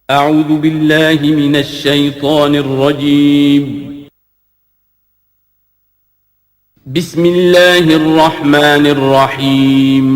اعوذ باللہ من الشیطان الرجیم بسم اللہ الرحمن الرحیم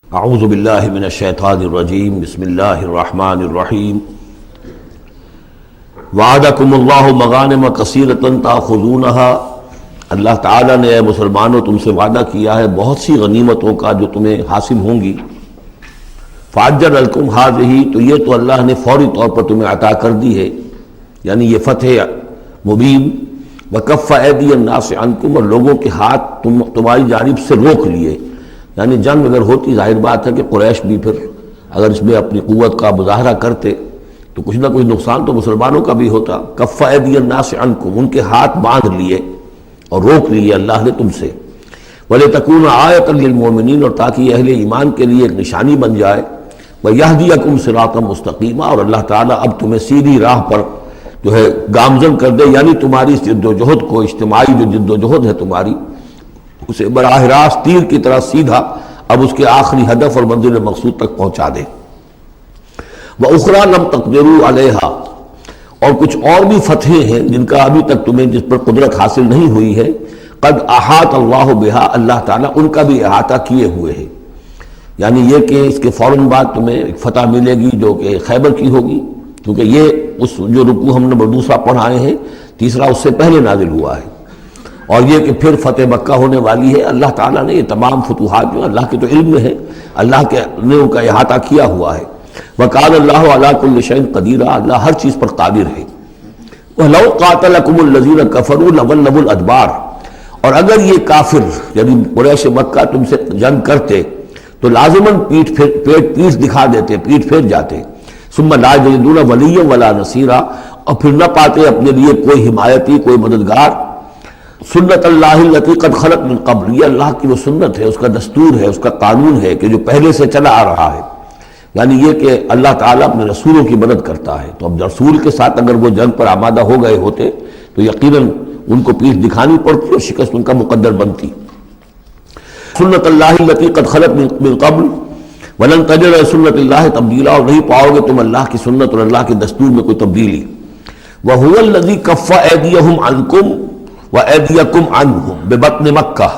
اعوذ باللہ من الشیطان الرجیم بسم اللہ الرحمن الرحیم وعدکم اللہ مغانم کثیرۃ تاخذونها، اللہ تعالیٰ نے اے مسلمانوں تم سے وعدہ کیا ہے بہت سی غنیمتوں کا جو تمہیں حاصل ہوں گی۔ فعجل لکم ہذہ، تو یہ تو اللہ نے فوری طور پر تمہیں عطا کر دی ہے، یعنی یہ فتح مبین۔ وکف ایدی الناس عنکم، اور لوگوں کے ہاتھ تمہاری جانب سے روک لیے، یعنی جنگ اگر ہوتی ظاہر بات ہے کہ قریش بھی پھر اگر اس میں اپنی قوت کا مظاہرہ کرتے تو کچھ نہ کچھ نقصان تو مسلمانوں کا بھی ہوتا۔ کف ایدی الناس عنکم، ان کے ہاتھ باندھ لیے اور روک لیے اللہ نے تم سے۔ وَلِتَكُونَ آیَةً لِّلْمُؤْمِنِينَ، اور تاکہ یہ اہل ایمان کے لیے ایک نشانی بن جائے۔ وَيَهْدِيَكُمْ صِرَاطًا مُسْتَقِيمًا، اور اللہ تعالیٰ اب تمہیں سیدھی راہ پر جو ہے گامزن کر دے، یعنی تمہاری جد و جہد کو، اجتماعی جو جد و جہد ہے تمہاری، اسے براہ راست تیر کی طرح سیدھا اب اس کے آخری ہدف اور منزل مقصود تک پہنچا دے۔ وَأُخْرَى لَمْ تَقْدِرُوا عَلَيْهَا، اور کچھ اور بھی فتحیں ہیں جن کا ابھی تک تمہیں جس پر قدرت حاصل نہیں ہوئی ہے۔ قد احاط اللہ بہا، اللہ تعالیٰ ان کا بھی احاطہ کیے ہوئے ہے، یعنی یہ کہ اس کے فوراً بعد تمہیں ایک فتح ملے گی جو کہ خیبر کی ہوگی، کیونکہ یہ اس جو رکوع ہم نے دوسرا پڑھائے ہیں، تیسرا اس سے پہلے نازل ہوا ہے، اور یہ کہ پھر فتح مکہ ہونے والی ہے۔ اللہ تعالیٰ نے یہ تمام فتوحات جو اللہ کے تو علم میں ہے، اللہ کے نے ان کا احاطہ کیا ہوا ہے۔ وَقَالَ اللَّهُ عَلَىٰ كُلِّ شَيْءٍ قَدِيرٌ، اللہ ہر چیز پر قادر ہے۔ وَلَوْ قَاتَلَكُمُ الَّذِينَ كَفَرُوا لَوَلَّوُا الْأَدْبَارَ، اور اگر یہ کافر یعنی قریش مکہ تم سے جنگ کرتے تو لازماً پیٹ دکھا دیتے، پیٹ پھیر جاتے۔ ثُمَّ لَا يَجِدُونَ وَلِيًّا وَلَا نَصِيرًا، اور پھر نہ پاتے اپنے لیے کوئی حمایتی، کوئی مددگار۔ سنت اللہ التی قد خلت من قبل، یہ اللہ کی وہ سنت ہے، اس کا دستور ہے، اس کا قانون ہے کہ جو پہلے سے چلا آ رہا ہے، یعنی یہ کہ اللہ تعالیٰ اپنے رسولوں کی مدد کرتا ہے۔ تو اب رسول کے ساتھ اگر وہ جنگ پر آمادہ ہو گئے ہوتے تو یقیناً ان کو پیٹھ دکھانی پڑتی اور شکست ان کا مقدر بنتی۔ سنت اللہ التی قد خلت من قبل ولن تجد لسنت اللہ تبدیلا، اور نہیں پاؤ گے تم اللہ کی سنت اور اللہ کے دستور میں کوئی تبدیلی۔ وَهُوَ الَّذِي كَفَّ أَيْدِيَهُمْ عَنْكُمْ وَأَيْدِيَكُمْ عَنْهُمْ بِبَطْنِ مَكَّةَ،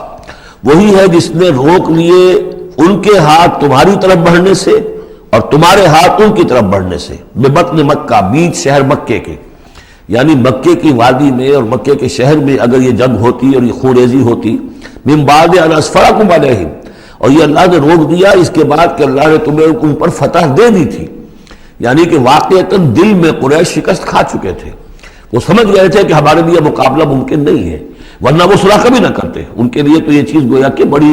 وہی ہے جس نے روک لیے ان کے ہاتھ تمہاری طرف بڑھنے سے اور تمہارے ہاتھ ان کی طرف بڑھنے سے۔ بِبَطْنِ مکہ، بیچ شہر مکے کے، یعنی مکے کی وادی میں اور مکے کے شہر میں اگر یہ جنگ ہوتی اور یہ خونریزی ہوتی، مِن بَعْدِ أَنْ أَسْفَرَكُمْ عَلَيْهِمْ، اور یہ اللہ نے روک دیا اس کے بعد کہ اللہ نے تمہیں ان پر فتح دے دی تھی، یعنی کہ واقعتاً دل میں قریش شکست کھا چکے تھے، وہ سمجھ گئے تھے کہ ہمارے لیے مقابلہ ممکن نہیں ہے، ورنہ وہ صلح کبھی نہ کرتے۔ ان کے لیے تو یہ چیز گویا کہ بڑی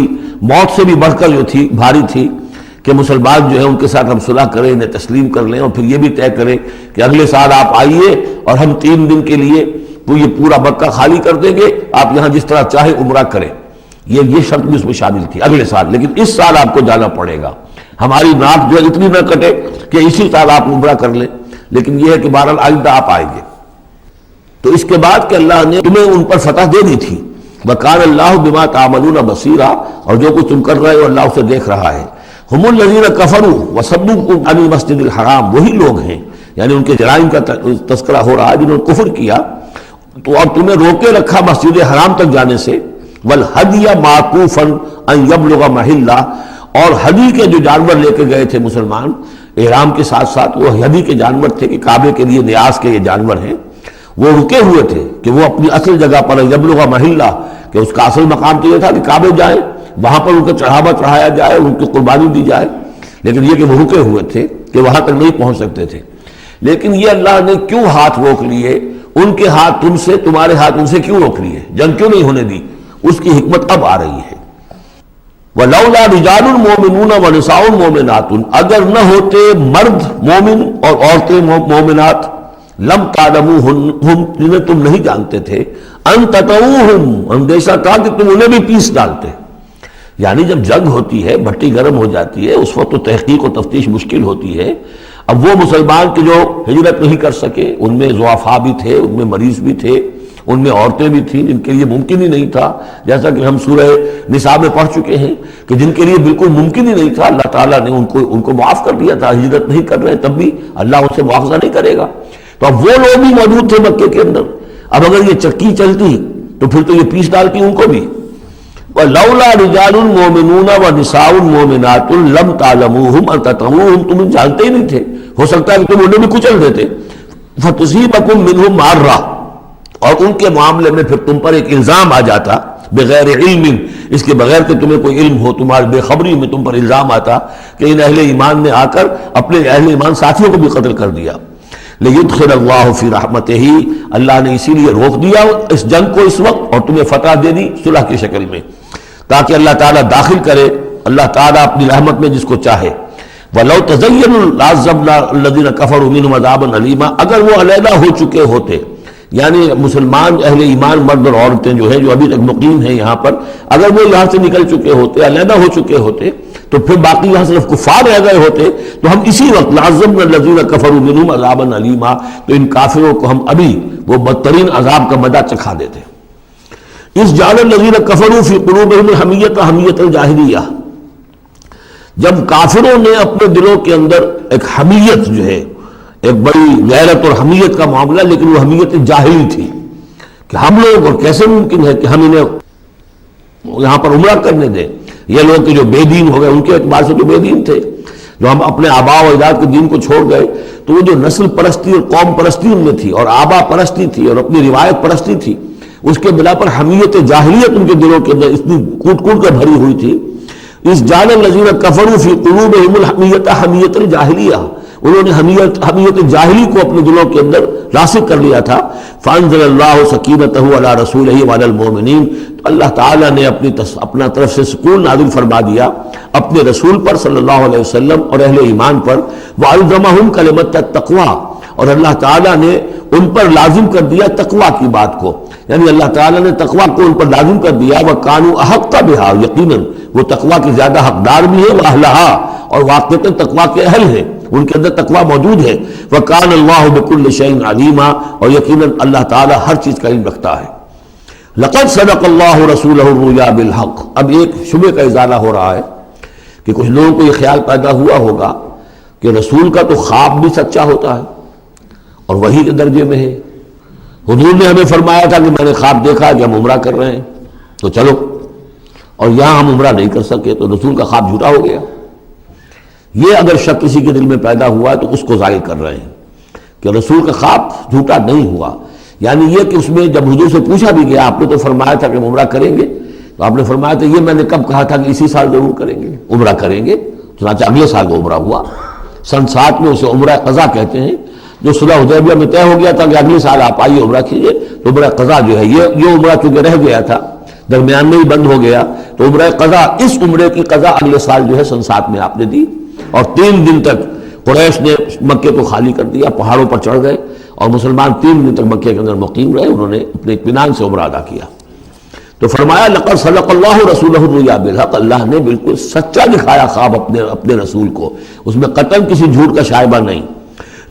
موت سے بھی بڑھ کر جو تھی، بھاری تھی، کہ مسلمان جو ہے ان کے ساتھ ہم صلح کریں، انہیں تسلیم کر لیں، اور پھر یہ بھی طے کریں کہ اگلے سال آپ آئیے اور ہم 3 دن کے لیے یہ پورا مکہ خالی کر دیں گے، آپ یہاں جس طرح چاہے عمرہ کریں۔ یہ شرط بھی اس میں شامل تھی اگلے سال، لیکن اس سال آپ کو جانا پڑے گا، ہماری ناک جو ہے اتنی نہ کٹے کہ اسی سال آپ عمرہ کر لیں، لیکن یہ ہے کہ بہرحال آئندہ آپ آئیں گے۔ تو اس کے بعد کہ اللہ نے تمہیں ان پر فتح دے دی تھی۔ وَكَانَ اللَّهُ بِمَا تَعْمَلُونَ بَصِيرًا، اور جو کچھ تم کر رہے ہو اللہ اسے دیکھ رہا ہے۔ هُمُ الَّذِينَ كَفَرُوا وَصَدُّوكُمْ عَنِ الْمَسْجِدِ الْحَرَامِ، وہی لوگ ہیں، یعنی ان کے جرائم کا تذکرہ ہو رہا ہے جنہوں نے کفر کیا تو اور تمہیں روکے رکھا مسجد حرام تک جانے سے۔ وَالْهَدْيَ مَعْكُوفًا أَن يَبْلُغَ مَحِلَّهُ، اور ہدی کے جو جانور لے کے گئے تھے مسلمان احرام کے ساتھ ساتھ، وہ ہدی کے جانور تھے کہ کعبے کے لیے نیاز کے یہ جانور ہیں، وہ رکے ہوئے تھے کہ وہ اپنی اصل جگہ پر یبلغ محلہ، کہ اس کا اصل مقام تو یہ تھا کہ کعبے جائیں، وہاں پر ان کا چڑھاوا چڑھایا جائے، ان کی قربانی دی جائے، لیکن یہ کہ وہ رکے ہوئے تھے کہ وہاں تک نہیں پہنچ سکتے تھے۔ لیکن یہ اللہ نے کیوں ہاتھ روک لیے، ان کے ہاتھ تم سے، تمہارے ہاتھ ان سے کیوں روک لیے، جنگ کیوں نہیں ہونے دی، اس کی حکمت اب آ رہی ہے۔ وَلَوْلَا رِجَالٌ مُؤْمِنُونَ وَنِسَاءٌ مُؤْمِنَاتٌ، اگر نہ ہوتے مرد مومن اور عورتیں مومنات، لم تعلموہم جنہیں تم نہیں جانتے تھے، ان تطؤوہم اندیشہ تھا کہ تم انہیں بھی پیس ڈالتے. یعنی جب جنگ ہوتی ہے، بھٹی گرم ہو جاتی ہے، اس وقت تو تحقیق و تفتیش مشکل ہوتی ہے. اب وہ مسلمان کے جو ہجرت نہیں کر سکے، ان میں ضعفاء بھی تھے، ان میں مریض بھی تھے، ان میں عورتیں بھی تھیں جن کے لیے ممکن ہی نہیں تھا، جیسا کہ ہم سورہ نساء میں پڑھ چکے ہیں کہ جن کے لیے بالکل ممکن ہی نہیں تھا، اللہ تعالیٰ نے ان کو معاف کر دیا تھا. ہجرت نہیں کر رہے تب بھی اللہ ان سے مواخذہ نہیں کرے گا. تو اب وہ لوگ بھی موجود تھے مکے کے اندر. اب اگر یہ چکی چلتی تو پھر تو یہ پیس ڈالتی ان کو بھی. وَلَوْلَا رِجَالٌ مُؤْمِنُونَ وَنِسَاءٌ مُؤْمِنَاتٌ لَمْ تَعْلَمُوهُمْ أَن تَطَؤُوهُمْ، تم جانتے ہی نہیں تھے، ہو سکتا ہے کہ تم انہیں بھی کچل دیتے. فَتُصِيبَكُم مِّنْهُمْ مَعَرَّةٌ، اور ان کے معاملے میں پھر تم پر ایک الزام آ جاتا، بغیر علم، اس کے بغیر کہ تمہیں کوئی علم ہو، تمہاری بے خبری میں تم پر الزام آتا کہ ان اہل ایمان نے آ کر اپنے اہل ایمان ساتھیوں کو بھی قتل کر دیا. لیدخل اللہ فی رحمتہ، اللہ نے اسی لیے روک دیا اس جنگ کو اس وقت اور تمہیں فتح دے دی صلح کی شکل میں، تاکہ اللہ تعالیٰ داخل کرے اللہ تعالیٰ اپنی رحمت میں جس کو چاہے. وَلَوْ تَزَيَّنُوا لَعَذَّبْنَا الَّذِينَ كَفَرُوا مِنْهُمْ عَذَابًا أَلِيمًا، اگر وہ علیحدہ ہو چکے ہوتے، یعنی مسلمان اہل ایمان مرد اور عورتیں جو ہیں جو ابھی تک مقیم ہیں یہاں پر، اگر وہ یہاں سے نکل چکے ہوتے، علیحدہ ہو چکے ہوتے، تو پھر باقی یہاں صرف کفار رہ گئے ہوتے، تو ہم اسی وقت لَعَذَّبْنَا الَّذِينَ كَفَرُوا مِنْهُمْ عَذَابًا أَلِيمًا، تو ان کافروں کو ہم ابھی وہ بدترین عذاب کا مزہ چکھا دیتے. اس جعل الذین کفروا فی قلوبہم الحمیۃ حمیۃ الجاہلیہ، جب کافروں نے اپنے دلوں کے اندر ایک حمیت جو ہے، ایک بڑی غیرت اور حمیت کا معاملہ، لیکن وہ حمیت جاہلی تھی کہ ہم لوگ، اور کیسے ممکن ہے کہ ہم انہیں یہاں پر عمرہ کرنے دیں. یہ لوگ کہ جو بے دین ہو گئے، ان کے اعتبار سے جو بے دین تھے، جو ہم اپنے آبا و اجداد کے دین کو چھوڑ گئے، تو وہ جو نسل پرستی اور قوم پرستی ان میں تھی، اور آبا پرستی تھی، اور اپنی روایت پرستی تھی، اس کے بنا پر حمیت جاہلیت ان کے دلوں کے اندر اتنی کوٹ کوٹ کر بھری ہوئی تھی. اس جعل الذین کفروا فی قلوبہم الحمیۃ حمیۃ الجاہلیہ، انہوں نے حمیت جاہلی کو اپنے دلوں کے اندر راسخ کر لیا تھا. فانزل اللہ سکینتہ علی رسولہ وعلی المؤمنین، تو اللہ تعالیٰ نے اپنا طرف سے سکون نازل فرما دیا اپنے رسول پر صلی اللہ علیہ وسلم اور اہل ایمان پر. وَأَلْزَمَهُمْ كَلِمَةَ التَّقْوَىٰ، اور اللہ تعالیٰ نے ان پر لازم کر دیا تقویٰ کی بات کو، یعنی اللہ تعالیٰ نے تقویٰ کو ان پر لازم کر دیا. وَكَانُوا أَحَقَّ بِهَا، یقیناً وہ تقویٰ کے زیادہ حقدار بھی ہے، وَأَهْلَهَا، اور واقعتاً تقویٰ کے اہل ہیں، ان کے اندر تقویٰ موجود ہے. وَكَانَ اللَّهُ بِكُلِّ شَيْءٍ عَلِيمًا، اور یقیناً اللہ تعالیٰ ہر چیز کا علم رکھتا ہے. لَقَدْ صَدَقَ اللَّهُ رَسُولَهُ الرُّؤْيَا بِالْحَقِّ، اب ایک شبہ کا ازالہ ہو رہا ہے کہ کچھ لوگوں کو یہ خیال پیدا ہوا ہوگا کہ رسول کا تو خواب بھی سچا ہوتا ہے اور وحی کے درجے میں ہے. حضور نے ہمیں فرمایا تھا کہ میں نے خواب دیکھا کہ ہم عمرہ کر رہے ہیں تو چلو، اور یہاں ہم عمرہ نہیں کر سکے تو رسول کا خواب جھوٹا ہو گیا. یہ اگر شک کسی کے دل میں پیدا ہوا تو اس کو ظاہر کر رہے ہیں کہ رسول کا خواب جھوٹا نہیں ہوا. یعنی یہ کہ اس میں جب حضور سے پوچھا بھی گیا، آپ نے تو فرمایا تھا کہ ہم عمرہ کریں گے، تو آپ نے فرمایا تھا یہ میں نے کب کہا تھا کہ اسی سال ضرور کریں گے، عمرہ کریں گے. چنانچہ اگلے سال وہ عمرہ ہوا. سن 7 میں اسے عمرہ قضا کہتے ہیں، جو صلح حدیبیہ میں طے ہو گیا تھا کہ اگلے سال آپ آئیے عمرہ کیجیے. تو عمرہ قضا جو ہے، یہ عمرہ چونکہ رہ گیا تھا، درمیان میں ہی بند ہو گیا، تو عمرہ قضا، اس عمرے کی قضا اگلے سال جو ہے سن 7 میں آپ نے دی. اور 3 دن تک قریش نے مکے کو خالی کر دیا، پہاڑوں پر چڑھ گئے، اور مسلمان 3 دن تک مکے کے اندر مقیم رہے. انہوں نے اپنے اطمینان سے عمرہ ادا کیا. تو فرمایا لقد صدق اللہ رسولہ الرؤیا بالحق، اللہ نے بالکل سچا دکھایا خواب اپنے رسول کو، اس میں قطعاً کسی جھوٹ کا شائبہ نہیں.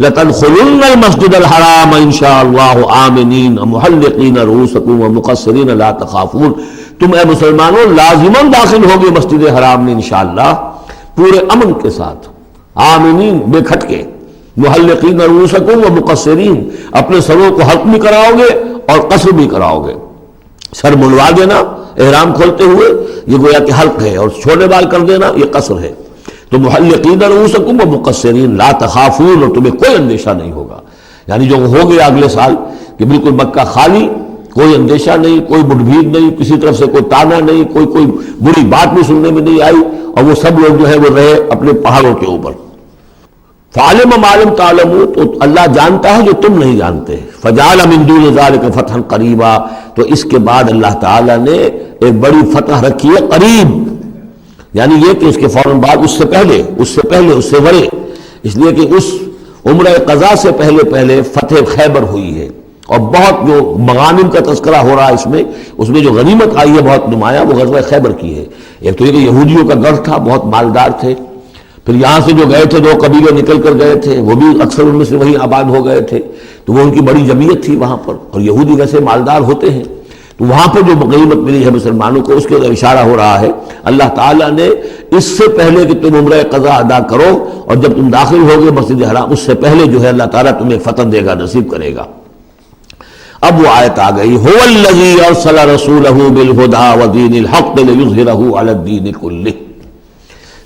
لَتَدْخُلُنَّ الْمَسْجِدَ الْحَرَامَ إِنْ شَاءَ اللَّهُ آمِنِينَ مُحَلِّقِينَ رُؤُوسَكُمْ وَمُقَصِّرِينَ لَا تَخَافُونَ، تم اے مسلمانوں لازماً داخل ہوگے مسجد حرام میں انشاءاللہ پورے امن کے ساتھ، آمنین بے کھٹکے، محلقین رؤوسکم ومقصرین، اپنے سروں کو حلق بھی کراؤ گے اور قصر بھی کراؤ گے. سر منڈوا دینا احرام کھولتے ہوئے یہ گویا کہ حلق ہے، اور چھوٹے بال کر دینا یہ قصر ہے. تو محلقین رؤوسکم ومقصرین لا تخافون، اور تمہیں کوئی اندیشہ نہیں ہوگا. یعنی جو ہو گیا اگلے سال کہ بالکل مکہ خالی، کوئی اندیشہ نہیں، کوئی مڈ بھیڑ نہیں، کسی طرف سے کوئی تانا نہیں، کوئی بری بات بھی سننے میں نہیں آئی، اور وہ سب لوگ جو ہے وہ رہے اپنے پہاڑوں کے اوپر. فعلم ما لم تعلموا، تو اللہ جانتا ہے جو تم نہیں جانتے. فجعل من دون ذلك فتحا قریبا، تو اس کے بعد اللہ تعالیٰ نے ایک بڑی فتح رکھی ہے قریب. یعنی یہ کہ اس کے فوراً بعد اس سے ورے، اس لیے کہ اس عمرہ قضا سے پہلے فتح خیبر ہوئی ہے، اور بہت جو مغانم کا تذکرہ ہو رہا ہے اس میں جو غنیمت آئی ہے بہت نمایاں، وہ غزوہ خیبر کی ہے۔ ایک تو یہ کہ یہودیوں کا گڑھ تھا، بہت مالدار تھے، پھر یہاں سے جو گئے تھے 2 قبیلے نکل کر گئے تھے، وہ بھی اکثر ان میں سے وہی آباد ہو گئے تھے، تو وہ ان کی بڑی جمعیت تھی وہاں پر، اور یہودی ویسے مالدار ہوتے ہیں، تو وہاں پر جو غنیمت ملی ہے مسلمانوں کو، اس کے اندر اشارہ ہو رہا ہے اللہ تعالیٰ نے اس سے پہلے کہ تم عمرہ قضا ادا کرو، اور جب تم داخل ہوگے مسجد حرام، اس سے پہلے جو ہے اللہ تعالیٰ تمہیں فتح دے گا، نصیب کرے گا۔ اب وہ آیت آ گئی، هو الذی ارسل رسولہ بالہدی ودین الحق لیظہرہ علی الدین کلہ،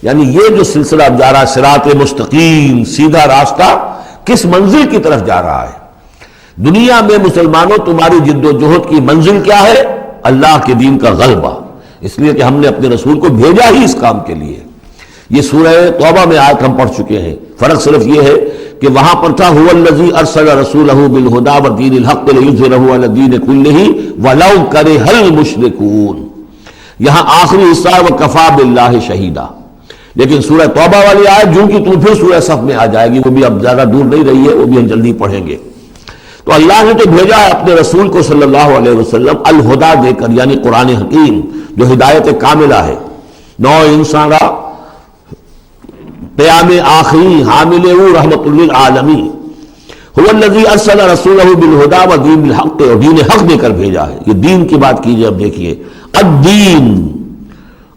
یعنی یہ جو سلسلہ اب جا رہا ہے، صراط مستقیم، سیدھا راستہ، کس منزل کی طرف جا رہا ہے؟ دنیا میں مسلمانوں تمہاری جد و جہد کی منزل کیا ہے؟ اللہ کے دین کا غلبہ، اس لیے کہ ہم نے اپنے رسول کو بھیجا ہی اس کام کے لیے۔ یہ سورہ توبہ میں آیت ہم پڑھ چکے ہیں، فرق صرف یہ ہے کہ وہاں پر تھا هو الذی ارسل رسولہ بالہدی ودین الحق لیظہرہ علی الدین کلہ ولو کرہ المشرکون، یہاں آخری حصہ وکفی باللہ شہیدا۔ لیکن سورہ توبہ والی آیت جو کہ تم پھر سورہ صف میں آ جائے گی، وہ بھی اب زیادہ دور نہیں رہی ہے، وہ بھی ہم جلدی پڑھیں گے۔ تو اللہ نے تو بھیجا ہے اپنے رسول کو صلی اللہ علیہ وسلم الہدا دے کر، یعنی قرآن حکیم جو ہدایت کاملہ ہے، نو انسان را قیام آخری حامل رحمت للعالمین، هو الذی ارسل رسولہ بالہدی ودین الحق، اور دین حق دے کر بھیجا ہے۔ یہ دین کی بات کیجئے، اب دیکھیے الدین،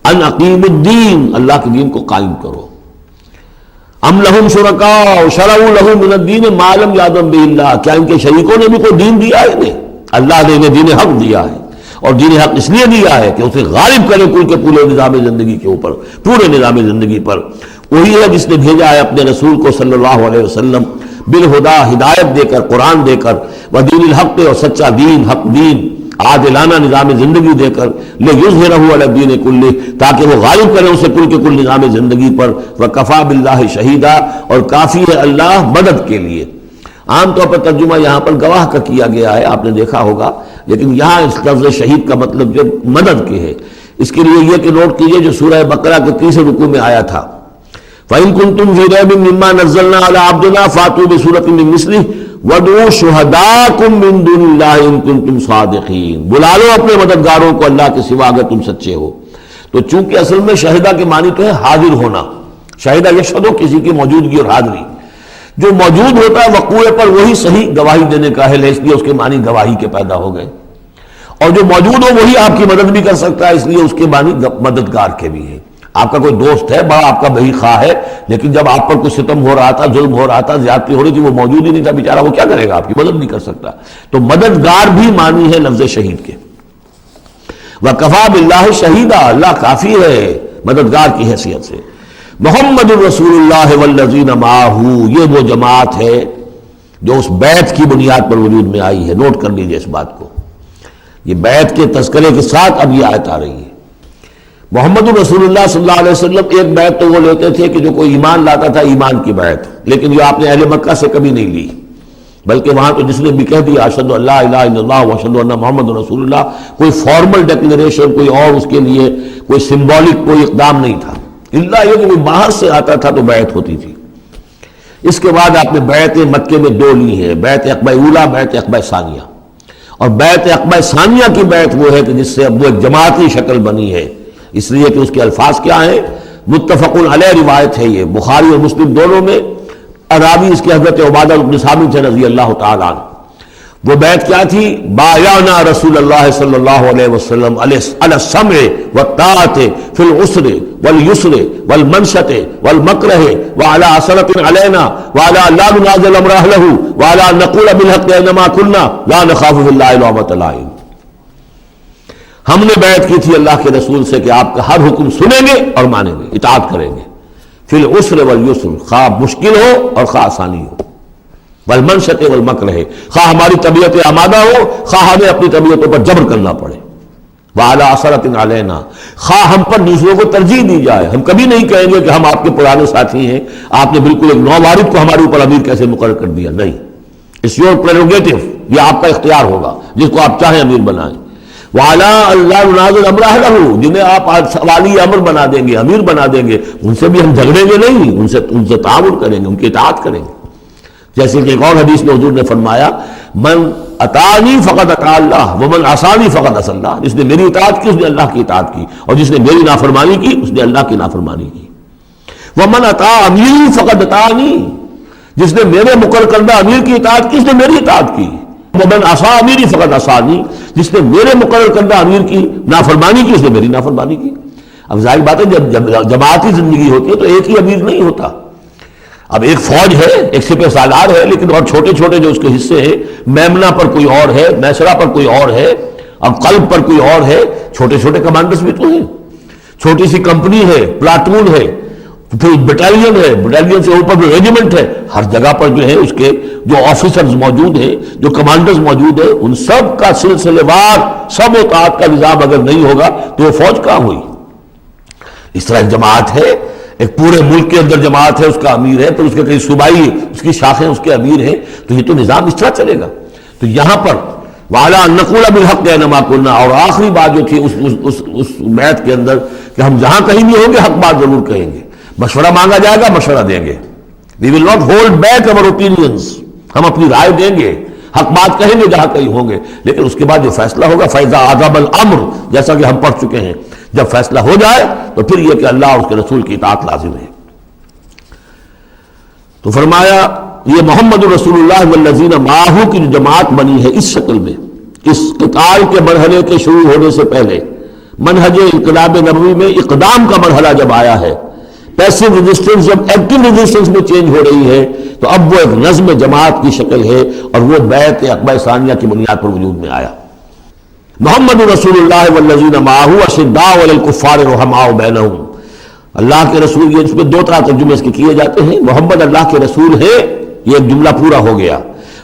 ان اقیم الدین، اللہ کے دین کو قائم کرو۔ ام لہم شرکاء شرعوا لہم من الدین ما لم یأذن بہ اللہ، کیا ان کے شریکوں نے بھی کوئی دین دیا ہے انہیں؟ اللہ نے انہیں دین حق دیا ہے، اور دین حق اس لیے دیا ہے کہ اسے غالب کرے کل کے پورے نظام زندگی کے اوپر، پورے نظام زندگی پر۔ وہی ہے جس نے بھیجا ہے اپنے رسول کو صلی اللہ علیہ وسلم بالہدا، ہدایت دے کر، قرآن دے کر، ودین الحق، اور سچا دین، حق دین، عادلانہ نظام زندگی دے کر، لیظہرہ علی الدین کلہ، تاکہ وہ غالب کرے اسے کل کے کل نظام زندگی پر، وکفی باللہ شہیدا، اور کافی ہے اللہ مدد کے لیے۔ عام طور پر ترجمہ یہاں پر گواہ کا کیا گیا ہے، آپ نے دیکھا ہوگا، لیکن یہاں اس لفظ شہید کا مطلب جو مدد کے ہے، اس کے لیے یہ کہ نوٹ کیجئے جو سورہ بقرہ کے 30 رکوع میں آیا تھا، فَإِن كُنتُمْ فِي رَيْبٍ مِّمَّا نَزَّلْنَا عَلَىٰ عَبْدِنَا فَأْتُوا بِسُورَةٍ مِّن مِّثْلِهِ وَادْعُوا شُهَدَاءَكُم مِّن دُونِ اللَّهِ إِن كُنتُمْ صَادِقِينَ، بلا لو اپنے مددگاروں کو اللہ کے سوا اگر تم سچے ہو۔ تو چونکہ اصل میں شہدہ کے معنی تو ہے حاضر ہونا، شہدہ یشہد، کسی کی موجودگی اور حاضری، جو موجود ہوتا ہے وقوع پر وہی صحیح گواہی دینے کا ہے، اس لیے اس کے معنی گواہی کے پیدا ہو گئے، اور جو موجود ہو وہی آپ کی مدد بھی کر سکتا ہے، اس لیے اس کے معنی مددگار کے بھی ہیں۔ آپ کا کوئی دوست ہے، بڑا آپ کا بہی خواہ ہے، لیکن جب آپ پر کوئی ستم ہو رہا تھا، ظلم ہو رہا تھا، زیادتی ہو رہی تھی، وہ موجود ہی نہیں تھا بیچارہ، وہ کیا کرے گا؟ آپ کی مدد نہیں کر سکتا۔ تو مددگار بھی معنی ہے لفظ شہید کے۔ وَكَفَى بِاللَّهِ شَهِيدًا، اللہ کافی ہے مددگار کی حیثیت سے۔ محمد الرسول اللہ والذین معہ، یہ وہ جماعت ہے جو اس بیعت کی بنیاد پر وجود میں آئی ہے۔ نوٹ کر لیجئے اس بات کو، یہ بیعت کے تذکرے کے ساتھ اب یہ آیت آ رہی ہے۔ محمد رسول اللہ صلی اللہ علیہ وسلم ایک بیعت تو وہ لیتے تھے کہ جو کوئی ایمان لاتا تھا، ایمان کی بیعت، لیکن یہ آپ نے اہل مکہ سے کبھی نہیں لی، بلکہ وہاں تو جس نے بھی کہہ دیا اشہد ان لا الہ الا اللہ واشہد ان محمد رسول اللہ، کوئی فارمل ڈیکلریشن، کوئی اور اس کے لیے کوئی سمبولک کوئی اقدام نہیں تھا، الا یہ کہ کوئی باہر سے آتا تھا تو بیعت ہوتی تھی۔ اس کے بعد آپ نے بیعت مکے میں 2 لی ہے، بیعت عقبہ اولیٰ، بیعت عقبہ ثانیہ، اور بیعت عقبہ ثانیہ کی بیعت وہ ہے کہ جس سے اب وہ ایک جماعتی شکل بنی ہے، اس لیے کہ اس کے الفاظ کیا ہیں، متفق علیہ روایت ہے، یہ بخاری اور مسلم دونوں میں، راوی اس کے حضرت عبادہ بن صامت رضی اللہ تعالیٰ عنہ۔ وہ بیعت کیا تھی؟ بایعنا رسول اللہ صلی اللہ علیہ وسلم علی السمع والطاعۃ فی العسر والیسر والمنشط والمکرہ وعلی اثرۃ علینا وعلی لا ننازل امر اہلہ وعلی ان نقول بالحق اینما کنا لا نخاف فی اللہ لومۃ لائم۔ ہم نے بیعت کی تھی اللہ کے رسول سے کہ آپ کا ہر حکم سنیں گے اور مانیں گے، اطاعت کریں گے، فی العسر والیسر، خواہ مشکل ہو اور خواہ آسانی ہو، والمنشط والمکرہ، خواہ ہماری طبیعت آمادہ ہو، خواہ ہمیں اپنی طبیعتوں پر جبر کرنا پڑے، وعلی اثرۃ علینا، خواہ ہم پر دوسروں کو ترجیح دی جائے، ہم کبھی نہیں کہیں گے کہ ہم آپ کے پرانے ساتھی ہیں، آپ نے بالکل ایک نووارد کو ہمارے اوپر امیر کیسے مقرر کر دیا، نہیں، اٹس یور پریروگیٹو، یہ آپ کا اختیار ہوگا، جس کو آپ چاہیں امیر بنائیں۔ وَعَلَىٰ اللَّهُ نَازِلُ أَمْرَهُ لَهُ، جنہیں آپ والی امر بنا دیں گے، امیر بنا دیں گے، ان سے بھی ہم جھگڑیں گے نہیں، ان سے تعاون کریں گے، ان کی اطاعت کریں گے. جیسے کہ ایک اور حدیث میں حضور نے فرمایا من اطاعنی فقد اطاع اللہ ومن عصانی فقد عصى اللہ، جس نے میری اطاعت کی اس نے اللہ کی اطاعت کی، اور جس نے میری نافرمانی کی اس نے اللہ کی نافرمانی کی. ومن اطاع امیری فقد اطاعنی، جس نے میرے مقرر کردہ امیر کی اطاعت کی اس نے میری اطاعت کی. ومن عصى امیری فقد عصانی، جس نے میرے مقرر کردہ امیر کی نافرمانی کی اس نے میری نافرمانی کی. اب ظاہر بات ہے جب جماعتی زندگی ہوتی ہے تو ایک ہی امیر نہیں ہوتا. اب ایک فوج ہے، ایک سپہ سالار ہے، لیکن اور چھوٹے چھوٹے جو اس کے حصے ہیں، میمنہ پر کوئی اور ہے، میسرہ پر کوئی اور ہے، اب قلب پر کوئی اور ہے، چھوٹے چھوٹے کمانڈرز بھی تو ہیں. چھوٹی سی کمپنی ہے، پلاٹون ہے، پھر بٹالین ہے، بٹالین سے اوپر بھی ریجیمنٹ ہے. ہر جگہ پر جو ہے اس کے جو آفیسرز موجود ہیں، جو کمانڈرز موجود ہیں، ان سب کا سلسلے وار سب اطاعت کا نظام اگر نہیں ہوگا تو وہ فوج کہاں ہوئی. اس طرح جماعت ہے، ایک پورے ملک کے اندر جماعت ہے، اس کا امیر ہے، پھر اس کے کئی صوبائی اس کی شاخیں اس کے امیر ہیں، تو یہ تو نظام اس طرح چلے گا. تو یہاں پر وَعَلَىٰ أَن نَّقُولَ بِالْحَقِّ أَيْنَمَا كُنَّا، اور آخری بات جو تھی اس بیعت کے اندر کہ ہم جہاں کہیں بھی ہوں گے حق بات ضرور کہیں گے. مشورہ مانگا جائے گا، مشورہ دیں گے. We will not hold back our opinions، ہم اپنی رائے دیں گے، حق بات کہیں گے جہاں کہیں ہوں گے، لیکن اس کے بعد جو فیصلہ ہوگا فَإِذَا عَزَمَ الْأَمْرُ، جیسا کہ ہم پڑھ چکے ہیں، جب فیصلہ ہو جائے تو پھر یہ کہ اللہ اور اس کے رسول کی اطاعت لازم ہے. تو فرمایا یہ محمد رسول اللہ والذین معہ کی جو جماعت بنی ہے اس شکل میں، اس قتال کے مرحلے کے شروع ہونے سے پہلے، منہج انقلاب نبوی میں اقدام کا مرحلہ جب آیا ہے، پیسو ریزسٹنس جب ایکٹیو ریزسٹنس میں چینج ہو رہی ہے، تو اب وہ ایک نظم جماعت کی شکل ہے، اور وہ بیعت عقبہ ثانیہ کی بنیاد پر وجود میں آیا. محمد رسول اللہ والذین معہ اشداء علی الکفار رحماء بینہم، اللہ کے رسول، یہ اس میں دو طرح ترجمے اس کے کیے جاتے ہیں. محمد اللہ کے رسول ہے، یہ ایک جملہ پورا ہو گیا.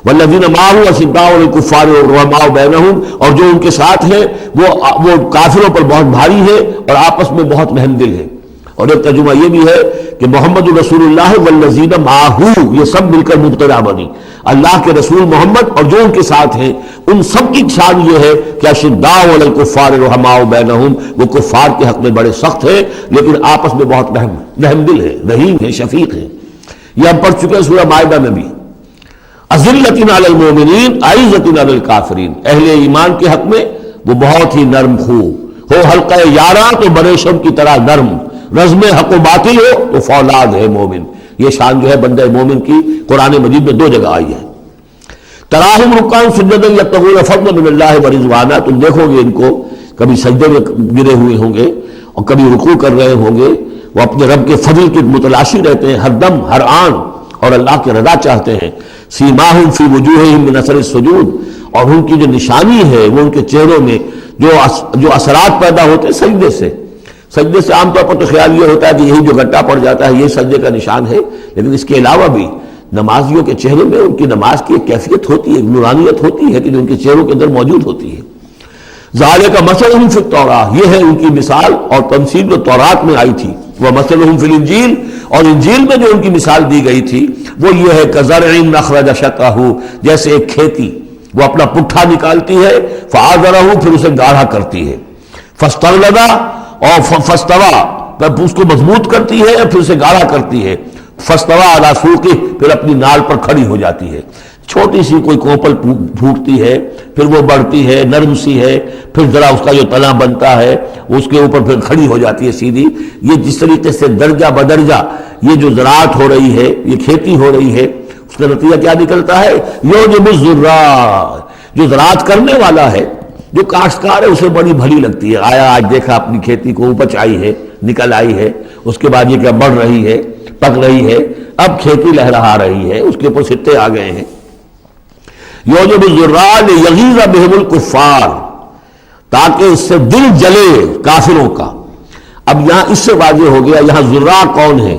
والذین معہ اشداء علی الکفار رحماء بینہم، اور جو ان کے ساتھ ہے وہ کافروں پر بہت بھاری ہے اور آپس میں بہت محمدل ہے. اور ایک ترجمہ یہ بھی ہے کہ محمد رسول اللہ والذین معہ، یہ سب مل کر مبتدا بنی، اللہ کے رسول محمد اور جو ان کے ساتھ ہیں ان سب کی شان یہ ہے کہ اشداء علی الکفار رحماء بینہم، وہ کفار کے حق میں بڑے سخت ہیں لیکن آپس میں بہت رحمدل ہیں، رحیم ہیں، شفیق ہیں. یہ ہم پڑھ چکے ہیں سورہ مائدہ میں بھی. اذلۃ علی المؤمنین اعزۃ علی الکافرین، اہل ایمان کے حق میں وہ بہت ہی نرم خو ہو، حلقہ یاراں تو بریشم کی طرح نرم، رزم حق و باطل ہو تو فولاد ہے مومن. یہ شان جو ہے بندہ مومن کی قرآن مجید میں دو جگہ آئی ہے. تراہم رکعا سجدا یبتغون فضلا من اللہ ورضوانا، تم دیکھو گے ان کو کبھی سجدے میں گرے ہوئے ہوں گے اور کبھی رکوع کر رہے ہوں گے، وہ اپنے رب کے فضل کی متلاشی رہتے ہیں ہر دم ہر آن، اور اللہ کی رضا چاہتے ہیں. سیماہم فی وجوہہم من اثر السجود، اور ان کی جو نشانی ہے وہ ان کے چہروں میں جو اثرات پیدا ہوتے ہیں سجدے سے. سجدے سے عام طور پر تو خیال یہ ہوتا ہے کہ یہی جو گھٹا پڑ جاتا ہے یہ سجدے کا نشان ہے، لیکن اس کے علاوہ بھی نمازیوں کے چہرے میں ان کی نماز کی ایک کیفیت ہوتی ہے، نورانیت ہوتی ہے کہ جو ان کے چہروں کے اندر موجود ہوتی ہے. ذالک مثلہم فی التوراۃ، یہ ہے ان کی مثال اور تمثیل جو تورات میں آئی تھی. ومثلہم فی الانجیل، اور انجیل میں جو ان کی مثال دی گئی تھی وہ یہ ہے کزرع اخرج شطأہ، جیسے ایک کھیتی وہ اپنا پٹھا نکالتی ہے، فآزرہ، پھر اسے گاڑھا کرتی ہے، فاستغلظ، اور فاستوى، اس کو مضبوط کرتی ہے پھر اسے گاڑھا کرتی ہے، فاستوى علی سوقہ، پھر اپنی نال پر کھڑی ہو جاتی ہے. چھوٹی سی کوئی کوپل پھوٹتی ہے، پھر وہ بڑھتی ہے، نرم سی ہے، پھر ذرا اس کا جو تنا بنتا ہے اس کے اوپر پھر کھڑی ہو جاتی ہے سیدھی. یہ جس طریقے سے درجہ بدرجہ یہ جو زراعت ہو رہی ہے، یہ کھیتی ہو رہی ہے، اس کا نتیجہ کیا نکلتا ہے؟ یعجب الزراع، جو زراعت کرنے والا ہے، جو کاشتکار ہے اسے بڑی بھلی لگتی ہے. آیا آج دیکھا اپنی کھیتی کو اپج آئی ہے، نکل آئی ہے، اس کے بعد یہ کیا بڑھ رہی ہے، پک رہی ہے، اب کھیتی لہرا رہی ہے، اس کے اوپر سٹے آ گئے ہیں. یعجب الزراع لیغیظ بہم الکفار، تاکہ اس سے دل جلے کافروں کا. اب یہاں اس سے واضح ہو گیا یہاں زراع کون ہے.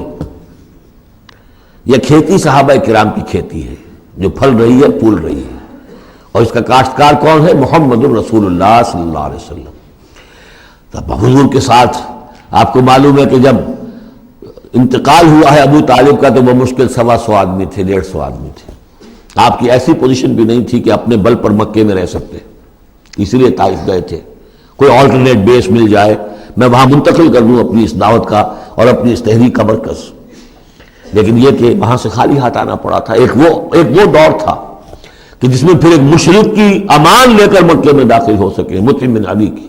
یہ کھیتی صحابہ کرام کی کھیتی ہے جو پھل رہی ہے، پھول رہی ہے، اور اس کا کاشتکار کون ہے؟ محمد الرسول اللہ صلی اللہ علیہ وسلم. تب حضور کے ساتھ آپ کو معلوم ہے کہ جب انتقال ہوا ہے ابو طالب کا تو وہ مشکل 125 آدمی تھے، 150 آدمی تھے. آپ کی ایسی پوزیشن بھی نہیں تھی کہ اپنے بل پر مکے میں رہ سکتے، اس لیے طائف گئے تھے. کوئی آلٹرنیٹ بیس مل جائے، میں وہاں منتقل کر دوں اپنی اس دعوت کا اور اپنی اس تحریک کا مرکز۔ لیکن یہ کہ وہاں سے خالی ہاتھ آنا پڑا تھا۔ ایک وہ دور تھا کہ جس میں پھر ایک مشرک کی امان لے کر مکے میں داخل ہو سکے، مطعم بن عدی کی۔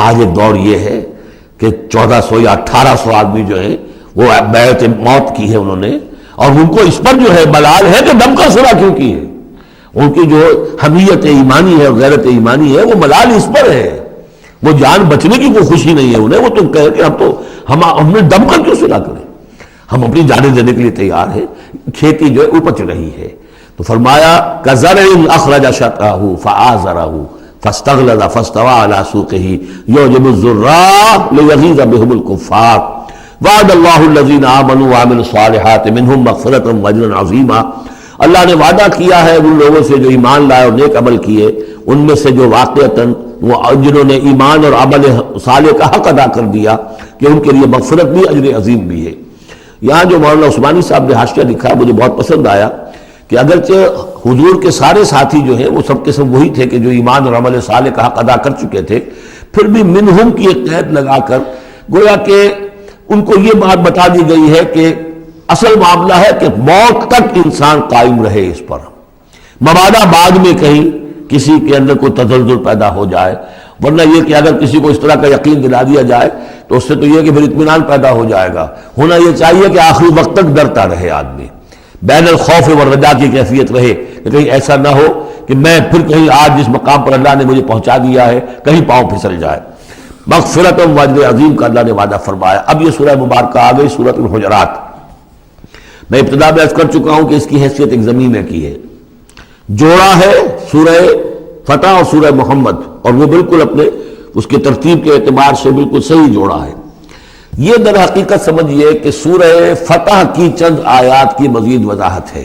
آج ایک دور یہ ہے کہ 1400 یا 1800 آدمی جو ہیں وہ بیعت موت کی ہے انہوں نے، اور ان کو اس پر جو ہے ملال ہے کہ دم کا صلح کیوں کی ہے۔ ان کی جو حمیت ایمانی ہے اور غیرت ایمانی ہے وہ ملال اس پر ہے، وہ جان بچنے کی کوئی خوشی نہیں ہے انہیں۔ وہ تو کہے کہ ہم نے دم کر کیوں صلح کریں، ہم اپنی جانیں دینے کے لیے تیار ہیں۔ کھیتی جو ہے اپج رہی ہے، تو فرمایا كَزَرْعٍ أَخْرَجَ شَطْأَهُ فَآزَرَهُ فَاسْتَغْلَظَ فَاسْتَوَىٰ عَلَىٰ سُوقِهِ يُعْجِبُ الزُّرَّاعَ لِيَغِيظَ بِهِمُ الْكُفَّارَ وعد اللہ الذین آمنوا وعملوا الصالحات منہم مغفرۃ واجرا عظیما۔ اللہ نے وعدہ کیا ہے ان لوگوں سے جو ایمان لائے اور نیک عمل کیے، ان میں سے جو واقعتاً وہ جنہوں نے ایمان اور عمل صالح کا حق ادا کر دیا کہ ان کے لیے مغفرت بھی اجر عظیم بھی ہے۔ یہاں جو مولانا عثمانی صاحب نے حاشیہ لکھا مجھے بہت پسند آیا کہ اگرچہ حضور کے سارے ساتھی جو ہیں وہ سب کے سب وہی تھے کہ جو ایمان اور عمل صالح کا حق ادا کر چکے تھے، پھر بھی منہم کی ایک قید لگا کر گویا کہ ان کو یہ بات بتا دی گئی ہے کہ اصل معاملہ ہے کہ موت تک انسان قائم رہے اس پر، مبادا بعد میں کہیں کسی کے اندر کوئی تزلزل پیدا ہو جائے، ورنہ یہ کہ اگر کسی کو اس طرح کا یقین دلا دیا جائے تو اس سے تو یہ کہ پھر اطمینان پیدا ہو جائے گا۔ ہونا یہ چاہیے کہ آخری وقت تک ڈرتا رہے آدمی، بین الخوف والرجا کی کیفیت رہے کہ کہیں ایسا نہ ہو کہ میں پھر کہیں آج جس مقام پر اللہ نے مجھے پہنچا دیا ہے کہیں پاؤں پھسل جائے۔ مغفرت و اجر عظیم کا اللہ نے وعدہ فرمایا۔ اب یہ سورہ مبارکہ آ گئی سورۃ الحجرات۔ میں ابتدا میں عرض کر چکا ہوں کہ اس کی حیثیت ایک زمینہ کی ہے، جوڑا ہے سورہ فتح اور سورہ محمد، اور وہ بالکل اپنے اس کی ترتیب کے اعتبار سے بالکل صحیح جوڑا ہے۔ یہ در حقیقت سمجھیے کہ سورہ فتح کی چند آیات کی مزید وضاحت ہے۔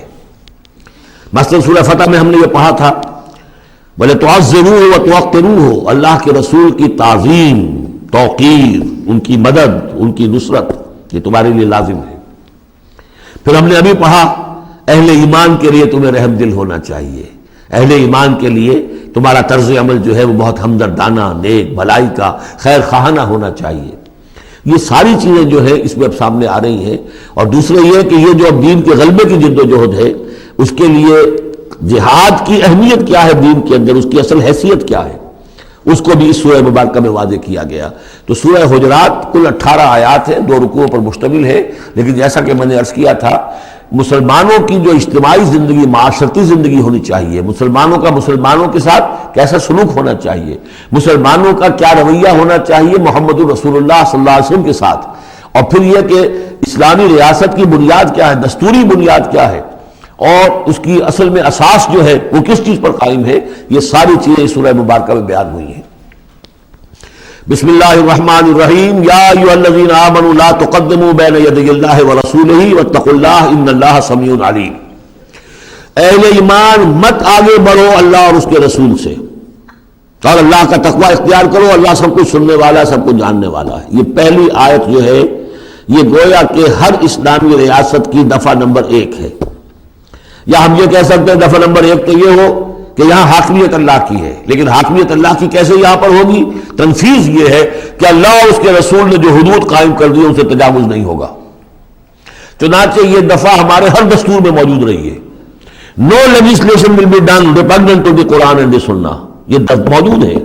مثلا سورہ فتح میں ہم نے یہ پڑھا تھا وَلَتُعَزِّرُوهُ وَتُوَقِّرُوهُ، اللہ کے رسول کی تعظیم، توقیر، ان کی مدد، ان کی نصرت، یہ تمہارے لیے لازم ہے۔ پھر ہم نے ابھی پڑھا اہل ایمان کے لیے تمہیں رحم دل ہونا چاہیے، اہل ایمان کے لیے تمہارا طرز عمل جو ہے وہ بہت ہمدردانہ، نیک، بھلائی کا، خیر خواہانہ ہونا چاہیے۔ یہ ساری چیزیں جو ہے اس میں اب سامنے آ رہی ہیں۔ اور دوسرے یہ کہ یہ جو اب دین کے غلبے کی جد و جہد ہے اس کے لیے جہاد کی اہمیت کیا ہے، دین کے اندر اس کی اصل حیثیت کیا ہے، اس کو بھی اس سورہ مبارکہ میں واضح کیا گیا۔ تو سورہ حجرات کل 18 آیات ہیں، 2 رکوعوں پر مشتمل ہے، لیکن جیسا کہ میں نے عرض کیا تھا مسلمانوں کی جو اجتماعی زندگی، معاشرتی زندگی ہونی چاہیے، مسلمانوں کا مسلمانوں کے ساتھ کیسا سلوک ہونا چاہیے، مسلمانوں کا کیا رویہ ہونا چاہیے محمد رسول اللہ صلی اللہ علیہ وسلم کے ساتھ، اور پھر یہ کہ اسلامی ریاست کی بنیاد کیا ہے، دستوری بنیاد کیا ہے، اور اس کی اصل میں اساس جو ہے وہ کس چیز پر قائم ہے، یہ ساری چیزیں سورہ مبارکہ میں بیان ہوئی ہیں۔ بسم اللہ الرحمن الرحیم، یا ایھا الذین آمنوا لا تقدموا بین یدی اللہ ورسولہ واتقوا اللہ ان اللہ سمیع علیم۔ اہل ایمان مت آگے بڑھو اللہ اور اس کے رسول سے، اور اللہ کا تقوی اختیار کرو، اللہ سب کچھ سننے والا ہے، سب کچھ جاننے والا ہے۔ یہ پہلی آیت جو ہے یہ گویا کہ ہر اسلامی ریاست کی دفعہ نمبر 1 ہے، یا ہم یہ کہہ سکتے ہیں دفعہ نمبر 1 تو یہ ہو کہ یہاں حاکمیت اللہ کی ہے، لیکن حاکمیت اللہ کی کیسے یہاں پر ہوگی؟ تنفیذ یہ ہے کہ اللہ اور اس کے رسول نے جو حدود قائم کر دی ان سے تجاوز نہیں ہوگا۔ چنانچہ یہ دفعہ ہمارے ہر دستور میں موجود رہی ہے، no legislation will be done repugnant to the Quran and the Sunnah, یہ موجود ہے،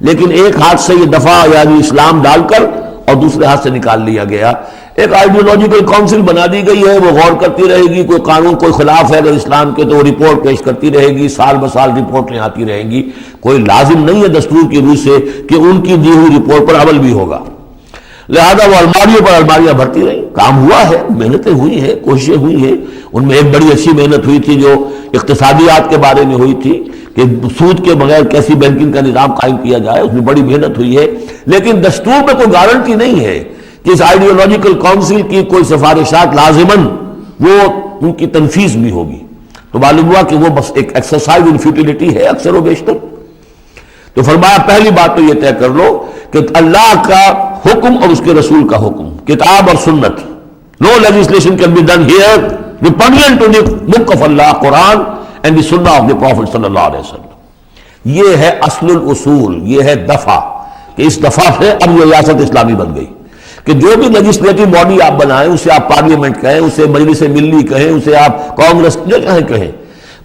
لیکن ایک ہاتھ سے یہ دفعہ یعنی اسلام ڈال کر اور دوسرے ہاتھ سے نکال لیا گیا۔ ایک آئیڈیولوجیکل کونسل بنا دی گئی ہے، وہ غور کرتی رہے گی، کوئی قانون کوئی خلاف ہے اگر اسلام کے تو وہ رپورٹ پیش کرتی رہے گی، سال بسال رپورٹیں آتی رہیں گی، کوئی لازم نہیں ہے دستور کی روح سے کہ ان کی دی ہوئی رپورٹ پر عمل بھی ہوگا، لہذا وہ الماریوں پر الماریاں بھرتی رہیں۔ کام ہوا ہے، محنتیں ہوئی ہیں، کوششیں ہوئی ہیں، ان میں ایک بڑی اچھی محنت ہوئی تھی جو اقتصادیات کے بارے میں ہوئی تھی کہ سود کے بغیر کیسی بینکنگ کا نظام قائم کیا جائے، اس میں بڑی محنت ہوئی ہے، لیکن دستور میں کوئی گارنٹی نہیں ہے کہ اس آئیڈیولوجیکل کونسل کی کوئی سفارشات لازماً وہ ان کی تنفیذ بھی ہوگی، تو معلوم ہوا کہ وہ بس ایک ایکسرسائز ان فیوٹیلٹی ہے اکثر و بیشتر۔ تو فرمایا پہلی بات تو یہ طے کر لو کہ اللہ کا حکم اور اس کے رسول کا حکم، کتاب اور سنت، no legislation can be done here repugnant to the book of Allah Quran and the Sunnah of the profit صلی اللہ علیہ وسلم۔ یہ ہے اصل الاصول، یہ ہے دفعہ، کہ اس دفعہ سے اب یہ ریاست اسلامی بن گئی کہ جو بھی لیجسلیٹو باڈی آپ بنائیں، اسے آپ پارلیمنٹ کہیں، اسے مجلس ملی کہیں، اسے آپ کانگریس جو کہیں،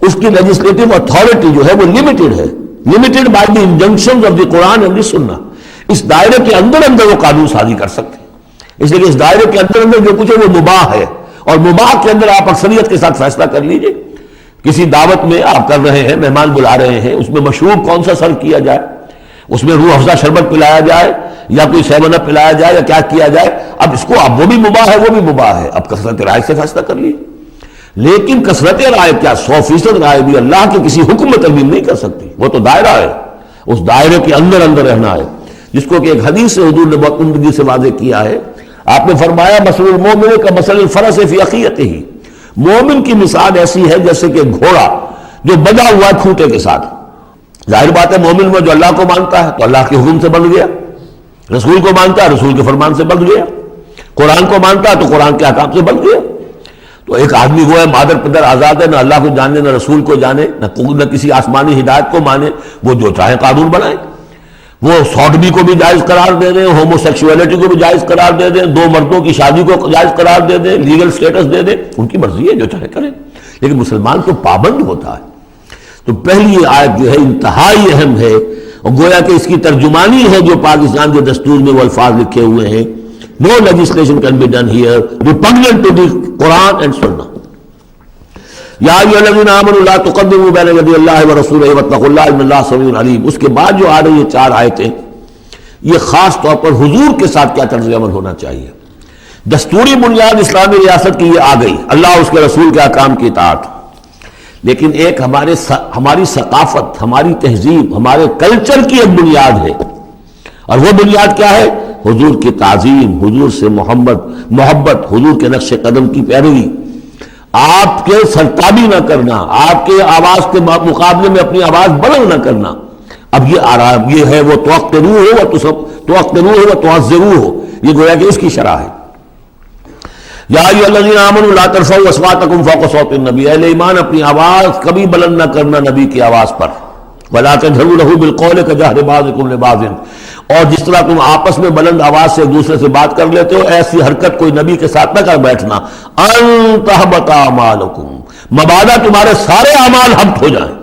اس کی لیجسلیٹو اتھارٹی جو ہے وہ لمیٹڈ ہے، limited by the injunctions of the Quran and the Sunnah. اس دائرے کے اندر اندر وہ قانون سازی کر سکتے ہیں، اس لیے کہ اس دائرے کے اندر اندر جو کچھ ہے وہ مباح ہے، اور مباح کے اندر آپ اکثریت کے ساتھ فیصلہ کر لیجئے۔ کسی دعوت میں آپ کر رہے ہیں، مہمان بلا رہے ہیں، اس میں مشروب کون سا سرو کیا جائے، اس میں روح افزا شربت پلایا جائے یا کوئی سیون اپ پلایا جائے یا کیا کیا جائے، اب اس کو اب وہ بھی مباح ہے، وہ بھی مباح ہے، اب کثرت رائے سے فیصلہ کر لیجیے۔ لیکن کثرت رائے کیا 100% رائے بھی اللہ کے کسی حکم میں تبدیل نہیں کر سکتی، وہ تو دائرہ ہے، اس دائرے کے اندر اندر رہنا ہے، جس کو کہ ایک حدیث سے حضور نے بہت عمدگی سے واضح کیا ہے۔ آپ نے فرمایا مثل المؤمن کمثل الفرس فی عقیتہ، مومن کی مثال ایسی ہے جیسے کہ گھوڑا جو بندھا ہوا ہے کھوٹے کے ساتھ۔ ظاہر بات ہے مومن میں جو اللہ کو مانتا ہے تو اللہ کے حکم سے بندھ گیا، رسول کو مانتا ہے رسول کے فرمان سے بندھ گیا، قرآن کو مانتا ہے تو قرآن کے احکام سے بندھ گیا۔ تو ایک آدمی وہ ہے مادر پدر آزاد ہے، نہ اللہ کو جانے نہ رسول کو جانے نہ کسی آسمانی ہدایت کو مانے، وہ جو چاہے قانون بنائے، وہ سوڈمی کو بھی جائز قرار دے دیں، ہومو سیکشولیٹی کو بھی جائز قرار دے دیں، دو مردوں کی شادی کو جائز قرار دے دیں، لیگل سٹیٹس دے دیں، ان کی مرضی ہے جو چاہے کریں، لیکن مسلمان تو پابند ہوتا ہے۔ تو پہلی یہ آیت جو ہے انتہائی اہم ہے، اور گویا کہ اس کی ترجمانی ہے جو پاکستان کے دستور میں وہ الفاظ لکھے ہوئے ہیں، no legislation can be done here repugnant to the Quran and Sunnah۔ یا ایھا الذین آمنوا لا تقدموا بین یدی اللہ ورسولہ واتقوا اللہ ان اللہ سمیع علیم۔ اس کے بعد جو آ رہی یہ 4 آیتیں، یہ خاص طور پر حضور کے ساتھ کیا طرز عمل ہونا چاہیے۔ دستوری بنیاد اسلامی ریاست کی یہ آ گئی، اللہ اس کے رسول کے احکام کی اطاعت، لیکن ایک ہماری ثقافت، ہماری تہذیب، ہمارے کلچر کی ایک بنیاد ہے، اور وہ بنیاد کیا ہے؟ حضور کی تعظیم، حضور سے محبت، حضور کے نقش قدم کی پیروی، آپ کے سرتابی نہ کرنا، آپ کے آواز کے مقابلے میں اپنی آواز بلند نہ کرنا۔ اب یہ آ رہا، یہ ہے وہ توقروہ و تعذروہ، یہ گویا کہ اس کی شرح ہے۔ یا ایھا الذین آمنوا لا ترفعوا اصواتکم فوق صوت النبی، اہل ایمان اپنی آواز کبھی بلند نہ کرنا نبی کی آواز پر، ولا تجہروا لہ بالقول کجہر بعضکم لبعض، اور جس طرح تم آپس میں بلند آواز سے ایک دوسرے سے بات کر لیتے ہو، ایسی حرکت کوئی نبی کے ساتھ نہ کر بیٹھنا، ان تحبط اعمالکم، مبادا تمہارے سارے اعمال حبط ہو جائیں۔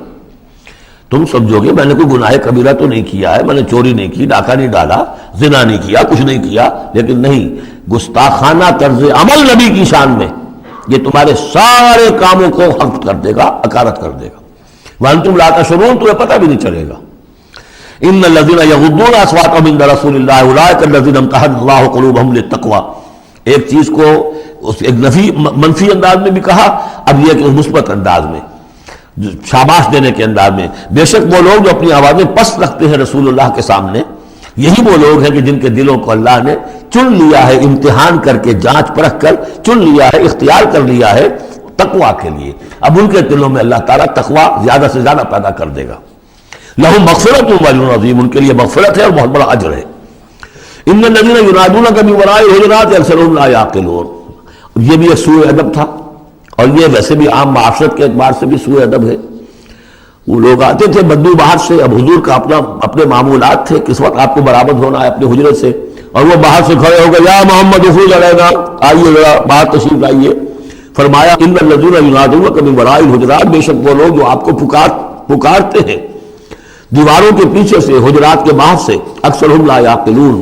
تم سمجھو گے میں نے کوئی گناہ کبیرہ تو نہیں کیا ہے، میں نے چوری نہیں کی، ڈاکہ نہیں ڈالا، زنا نہیں کیا، کچھ نہیں کیا، لیکن نہیں، گستاخانہ طرز عمل نبی کی شان میں یہ تمہارے سارے کاموں کو حبط کر دے گا، اکارت کر دے گا۔ وانتم لا تشعرون، تمہیں پتہ بھی نہیں چلے گا۔ ان الذین یغضون اصواتهم عند رسول اللہ اولئک الذین امتحن اللہ قلوبهم للتقوی، ایک چیز کو ایک منفی انداز میں بھی کہا، اب یہ کہ مثبت انداز میں، شاباش دینے کے انداز میں، بے شک وہ لوگ جو اپنی آوازیں پست رکھتے ہیں رسول اللہ کے سامنے، یہی وہ لوگ ہیں کہ جن کے دلوں کو اللہ نے چن لیا ہے، امتحان کر کے جانچ پرکھ کر چن لیا ہے، اختیار کر لیا ہے تقویٰ کے لیے۔ اب ان کے دلوں میں اللہ تعالیٰ تقویٰ زیادہ سے زیادہ پیدا کر دے گا۔ لہم مغفرۃ واجر عظیم، ان کے لیے مغفرت ہے اور بہت بڑا اجر ہے۔ ان الذین ینادونک من وراء الحجرات اکثرهم لا یعقلون، یہ بھی ایک سوء ادب تھا، اور یہ ویسے بھی عام معاشرت کے اعتبار سے بھی سوء ادب ہے۔ وہ لوگ آتے تھے بدو باہر سے، اب حضور کا اپنے معمولات تھے، کس وقت آپ کو برآمد ہونا ہے اپنے حجرے سے، اور وہ باہر سے کھڑے ہو گئے، یا محمد اخرج علینا، آئیے ذرا باہر تشریف لائیے۔ فرمایا ان الذین ینادونک من وراء الحجرات، بے شک وہ لوگ جو آپ کو پکارتے ہیں دیواروں کے پیچھے سے، حجرات کے باہر سے، اکثرهم لا یعقلون،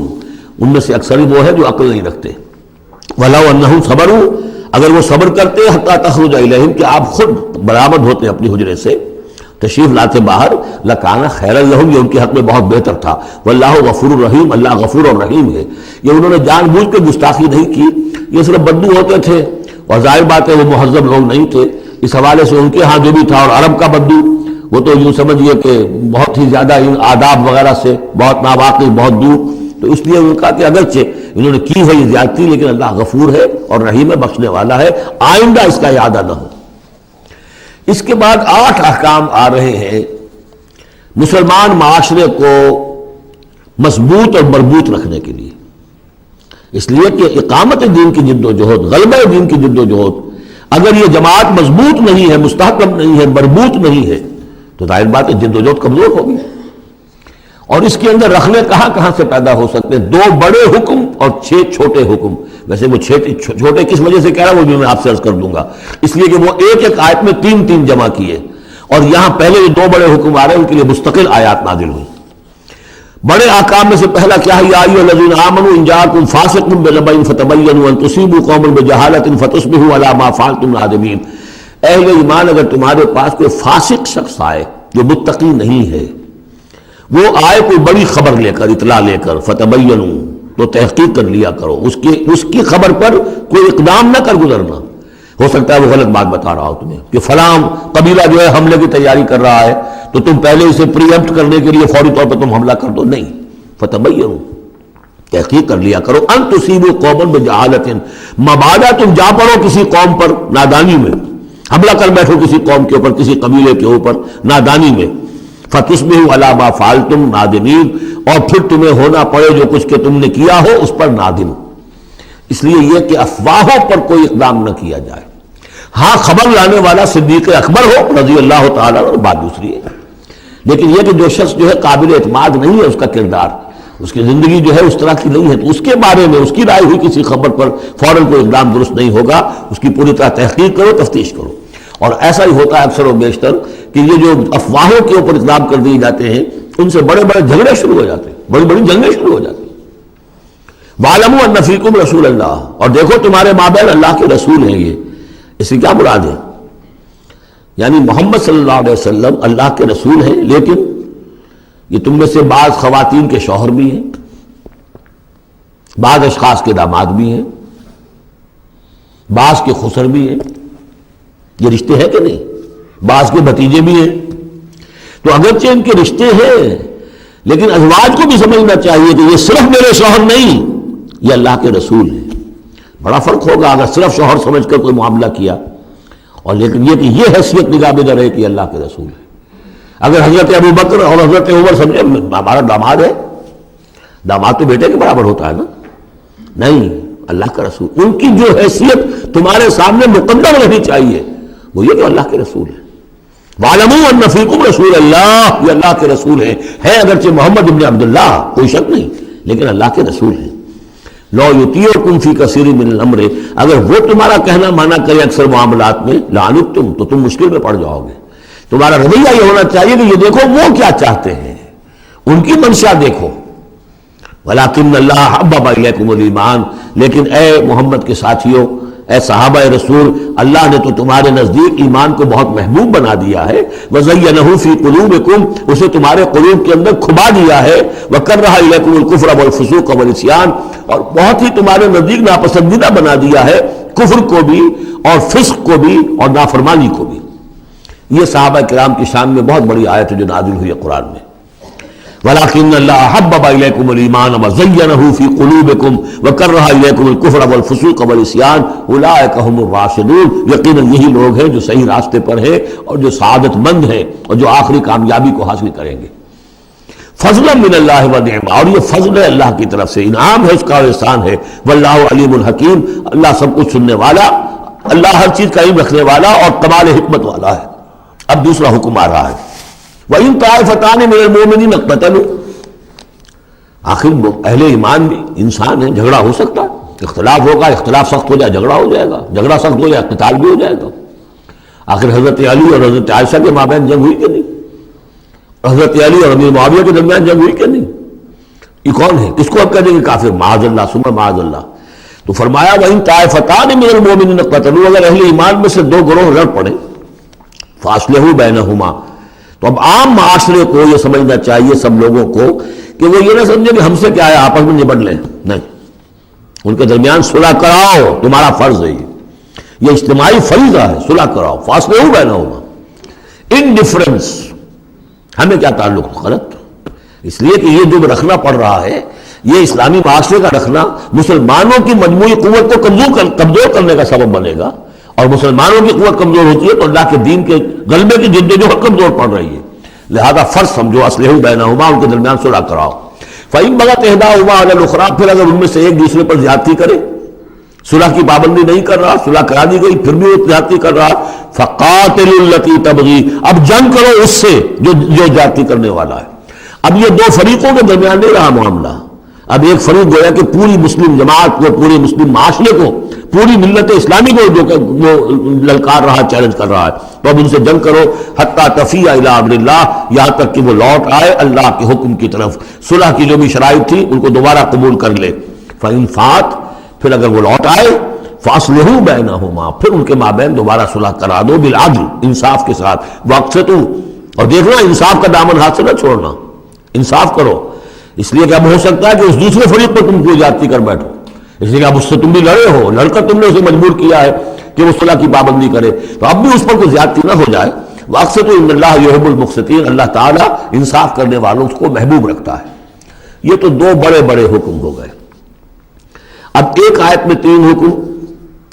ان میں سے اکثر وہ ہے جو عقل نہیں رکھتے۔ ولو انہم صبروا، اگر وہ صبر کرتے حتی تخرج الیہم، کہ آپ خود برآمد ہوتے اپنی حجرے سے، تشریف لاتے باہر، لکان خیرا لہم، یہ ان کے حق میں بہت بہتر تھا۔ واللہ غفور الرحیم، اللہ غفور اور رحیم ہے۔ یہ انہوں نے جان بوجھ کے گستاخی نہیں کی، یہ صرف بدو ہوتے تھے، اور ظاہر بات ہے وہ مہذب لوگ نہیں تھے، اس حوالے سے ان کے ہاں جو بھی تھا، اور عرب کا بدو وہ تو یوں سمجھیے کہ بہت ہی زیادہ ان آداب وغیرہ سے بہت ناواقف، بہت دور، تو اس لیے انہوں نے کہا کہ اگرچہ انہوں نے کی ہے یہ زیادتی، لیکن اللہ غفور ہے اور رحیم ہے، بخشنے والا ہے، آئندہ اس کا اعادہ نہ ہو۔ اس کے بعد 8 احکام آ رہے ہیں مسلمان معاشرے کو مضبوط اور مربوط رکھنے کے لیے، اس لیے کہ اقامت دین کی جد و جہد، غلبہ دین کی جد و جہد، اگر یہ جماعت مضبوط نہیں ہے، مستحکم نہیں ہے، مربوط نہیں ہے، تو ظاہر بات ہے جدوجہد کمزور ہوگی. اور اس کے اندر رخنے کہاں سے پیدا ہو سکتے ہیں؟ 2 بڑے حکم اور 6 چھوٹے حکم. ویسے وہ چھوٹے کس وجہ سے کہہ رہا ہوں وہ بھی میں آپ سے عرض کر دوں گا، اس لیے کہ وہ ایک آیت میں 3 جمع کیے، اور یہاں پہلے یہ 2 بڑے حکم آ رہے ہیں، ان کے لیے مستقل آیات نازل ہوئی. بڑے احکام میں سے پہلا کیا ہے؟ یا ایھا الذین آمنوا ان جاءکم فاسق بنبأ فتبینوا ان تصیبوا قوما بجہالۃ فتصبحوا علی ما فعلتم نادمین. اہل ایمان، اگر تمہارے پاس کوئی فاسق شخص آئے جو متقی نہیں ہے، وہ آئے کوئی بڑی خبر لے کر، اطلاع لے کر، فتبینوا، تو تحقیق کر لیا کرو، اس کی خبر پر کوئی اقدام نہ کر گزرنا. ہو سکتا ہے وہ غلط بات بتا رہا ہو تمہیں کہ فلاں قبیلہ جو ہے حملے کی تیاری کر رہا ہے، تو تم پہلے اسے پری ایمپٹ کرنے کے لیے فوری طور پر تم حملہ کر دو. نہیں، فتبینوا، تحقیق کر لیا کرو. ان تصیبوا قوما بجہالۃ، مبادا تم جا پڑو کسی قوم پر نادانی میں، حملہ کر بیٹھو کسی قوم کے اوپر، کسی قبیلے کے اوپر نادانی میں، فتصبحوا علی ما فعلتم نادمین، اور پھر تمہیں ہونا پڑے جو کچھ کہ تم نے کیا ہو اس پر نادم. اس لیے یہ کہ افواہوں پر کوئی اقدام نہ کیا جائے. ہاں خبر لانے والا صدیق اکبر ہو رضی اللہ تعالیٰ عنہ، بات دوسری ہے، لیکن یہ کہ جو شخص جو ہے قابل اعتماد نہیں ہے، اس کا کردار، اس کی زندگی جو ہے اس طرح کی نہیں ہے، تو اس کے بارے میں اس کی رائے ہوئی کسی خبر پر فوراً کوئی اقدام درست نہیں ہوگا. اس کی پوری طرح تحقیق کرو، تفتیش کرو. اور ایسا ہی ہوتا ہے اکثر و بیشتر کہ یہ جو افواہوں کے اوپر اقدام کر دیے جاتے ہیں، ان سے بڑے بڑے جھگڑے شروع ہو جاتے ہیں، بڑی بڑی جنگیں شروع ہو جاتی ہیں. وَاعْلَمُوا أَنَّ فِيكُمْ رَسُولَ اللَّهِ، اور دیکھو تمہارے مابین اللہ کے رسول ہیں. یہ اس سے کیا مراد ہے؟ یعنی محمد صلی اللہ علیہ وسلم اللہ کے رسول ہیں، لیکن یہ تم میں سے بعض خواتین کے شوہر بھی ہیں، بعض اشخاص کے داماد بھی ہیں، بعض کے خسر بھی ہیں. یہ رشتے ہیں کہ نہیں؟ بعض کے بھتیجے بھی ہیں. تو اگرچہ ان کے رشتے ہیں، لیکن ازواج کو بھی سمجھنا چاہیے کہ یہ صرف میرے شوہر نہیں، یہ اللہ کے رسول ہیں. بڑا فرق ہوگا اگر صرف شوہر سمجھ کر کوئی معاملہ کیا، اور لیکن یہ کہ یہ حیثیت نگاہ میں رہے کہ اللہ کے رسول ہے. اگر حضرت ابو بکر اور حضرت عمر سمجھے ہمارا داماد ہے، داماد تو بیٹے کے برابر ہوتا ہے نا، نہیں، اللہ کا رسول. ان کی جو حیثیت تمہارے سامنے مقدم رہنی چاہیے وہ یہ کہ اللہ کے رسول ہے. وَاعْلَمُوا أَنَّ فِيكُمْ رَسُولَ اللَّهِ، یہ اللہ کے رسول ہے اگرچہ محمد ابن عبداللہ، کوئی شک نہیں، لیکن اللہ کے رسول ہیں. لو یطیعکم فی کثیر من الامر، اگر وہ تمہارا کہنا مانا کرے اکثر معاملات میں، لعنتم، تو تم مشکل میں پڑ جاؤ گے. تمہارا رویہ یہ ہونا چاہیے کہ یہ دیکھو وہ کیا چاہتے ہیں، ان کی منشا دیکھو. ولیکن اللہ حبب الیکم الایمان، لیکن اے محمد کے ساتھیوں، اے صحابہ رسول، اللہ نے تو تمہارے نزدیک ایمان کو بہت محبوب بنا دیا ہے. وَزَيَّنَهُ فِي قُلُوبِكُمْ، اسے تمہارے قلوب کے اندر کھبا دیا ہے. وَكَرَّهَ إِلَيْكُمُ الْكُفْرَ وَالْفُسُوقَ وَالْعِصْيَانَ، اور بہت ہی تمہارے نزدیک ناپسندیدہ بنا دیا ہے کفر کو بھی اور فسق کو بھی اور نافرمانی کو بھی. یہ صحابہ کرام کی شان میں بہت بڑی آیت ہے جو نازل ہوئی ہے قرآن میں. وَلَكِنَّ اللَّهَ حَبَّبَ إِلَيْكُمُ الْإِيمَانَ وَزَيَّنَهُ فِي قُلُوبِكُمْ وَكَرَّهَ إِلَيْكُمُ الْكُفْرَ وَالْفُسُوقَ وَالْعِصْيَانَ أُولَٰئِكَ هُمُ الرَّاشِدُونَ، یقیناً یہی لوگ ہیں جو صحیح راستے پر ہیں اور جو سعادت مند ہیں اور جو آخری کامیابی کو حاصل کریں گے. فضلا من اللہ ونعما، اور یہ فضل ہے اللہ کی طرف سے، انعام ہے اس کا، احسان ہے. واللہ علیم الحکیم، اللہ سب کچھ سننے والا، اللہ ہر چیز کا علم رکھنے والا اور کمال حکمت والا ہے. اب دوسرا حکم آ رہا ہے، وَإِن طَائِفَتَانِ مِنَ الْمُؤْمِنِينَ اقْتَتَلُوا، آخر اہل ایمان بھی انسان ہیں، جھگڑا ہو سکتا ہے، اختلاف ہوگا، اختلاف سخت ہو جائے جھگڑا ہو جائے گا، جھگڑا سخت ہو جائے قتال بھی ہو جائے گا. آخر حضرت علی اور حضرت عائشہ کے مابین جنگ ہوئی کہ نہیں؟ حضرت علی اور امیر معاویہ کے درمیان جنگ ہوئی کہ نہیں؟ یہ کون ہے؟ کس کو اب کہہ دیں گے کافر؟ معاذ اللہ ثم معاذ اللہ. تو فرمایا وَإِن طَائِفَتَانِ مِنَ الْمُؤْمِنِينَ اقْتَتَلُوا، اگر اہل ایمان میں سے 2 گروہ لڑ پڑے، فَأَصْلِحُوا بَيْنَهُمَا، تو اب عام معاشرے کو یہ سمجھنا چاہیے، سب لوگوں کو، کہ وہ یہ نہ سمجھے کہ ہم سے کیا ہے، آپس میں نبٹ لیں. نہیں، ان کے درمیان صلح کراؤ، تمہارا فرض ہے، یہ اجتماعی فریضہ ہے، صلح کراؤ. فَأَصْلِحُوا بَيْنَهُمَا. انڈیفرنس ہمیں کیا تعلق؟ غلط. اس لیے کہ یہ جو رکھنا پڑ رہا ہے، یہ اسلامی معاشرے کا رکھنا مسلمانوں کی مجموعی قوت کو کمزور کرنے کا سبب بنے گا، اور مسلمانوں کی قوت کمزور ہوتی ہے تو اللہ کے دین کے غلبے کی جدوجہد کمزور پڑ رہی ہے. لہذا فرض سمجھو، اصلحوا بینہما، ان کے درمیان صلح کراؤ. فَإِن بَغَتْ إِحْدَاهُمَا عَلَى الْأُخْرَىٰ، پھر اگر ان میں سے ایک دوسرے پر زیادتی کرے، صلح کی پابندی نہیں کر رہا، صلح کرا دی گئی پھر بھی وہ زیادتی کر رہا، فقاتلوا التی تبغی، اب جنگ کرو اس سے جو زیادتی کرنے والا ہے۔ اب یہ دو فریقوں کے درمیان نہیں رہا معاملہ، اب ایک فریق گویا کہ پوری مسلم جماعت کو، پورے مسلم معاشرے کو، پوری ملت اسلامی کو جو وہ للکار رہا، چیلنج کر رہا ہے، تو اب ان سے جنگ کرو حتی تفیء الی امر اللہ، یہاں تک کہ وہ لوٹ آئے اللہ کے حکم کی طرف۔ صلح کی جو بھی شرائط تھی ان کو دوبارہ قبول کر لے۔ فإن فات، پھر اگر وہ لوٹ آئے، فاصلحوا بینہما، پھر ان کے مابین دوبارہ صلح کرا دو، بالعدل، انصاف کے ساتھ، واقسطوا، اور دیکھنا انصاف کا دامن ہاتھ سے نہ چھوڑنا، انصاف کرو، اس لیے کہ اب ہو سکتا ہے کہ اس دوسرے فریق پر تم کوئی زیادتی کر بیٹھو، اس لیے کہ اب اس سے تم بھی لڑے ہو، لڑ کر تم نے اسے مجبور کیا ہے کہ وہ صلح کی پابندی کرے، تو اب بھی اس پر کوئی زیادتی نہ ہو جائے۔ واقسطوا ان اللہ یحب المقسطین، اللہ تعالیٰ انصاف کرنے والوں کو محبوب رکھتا ہے۔ یہ تو دو بڑے بڑے حکم ہو گئے۔ اب ایک آیت میں 3 حکم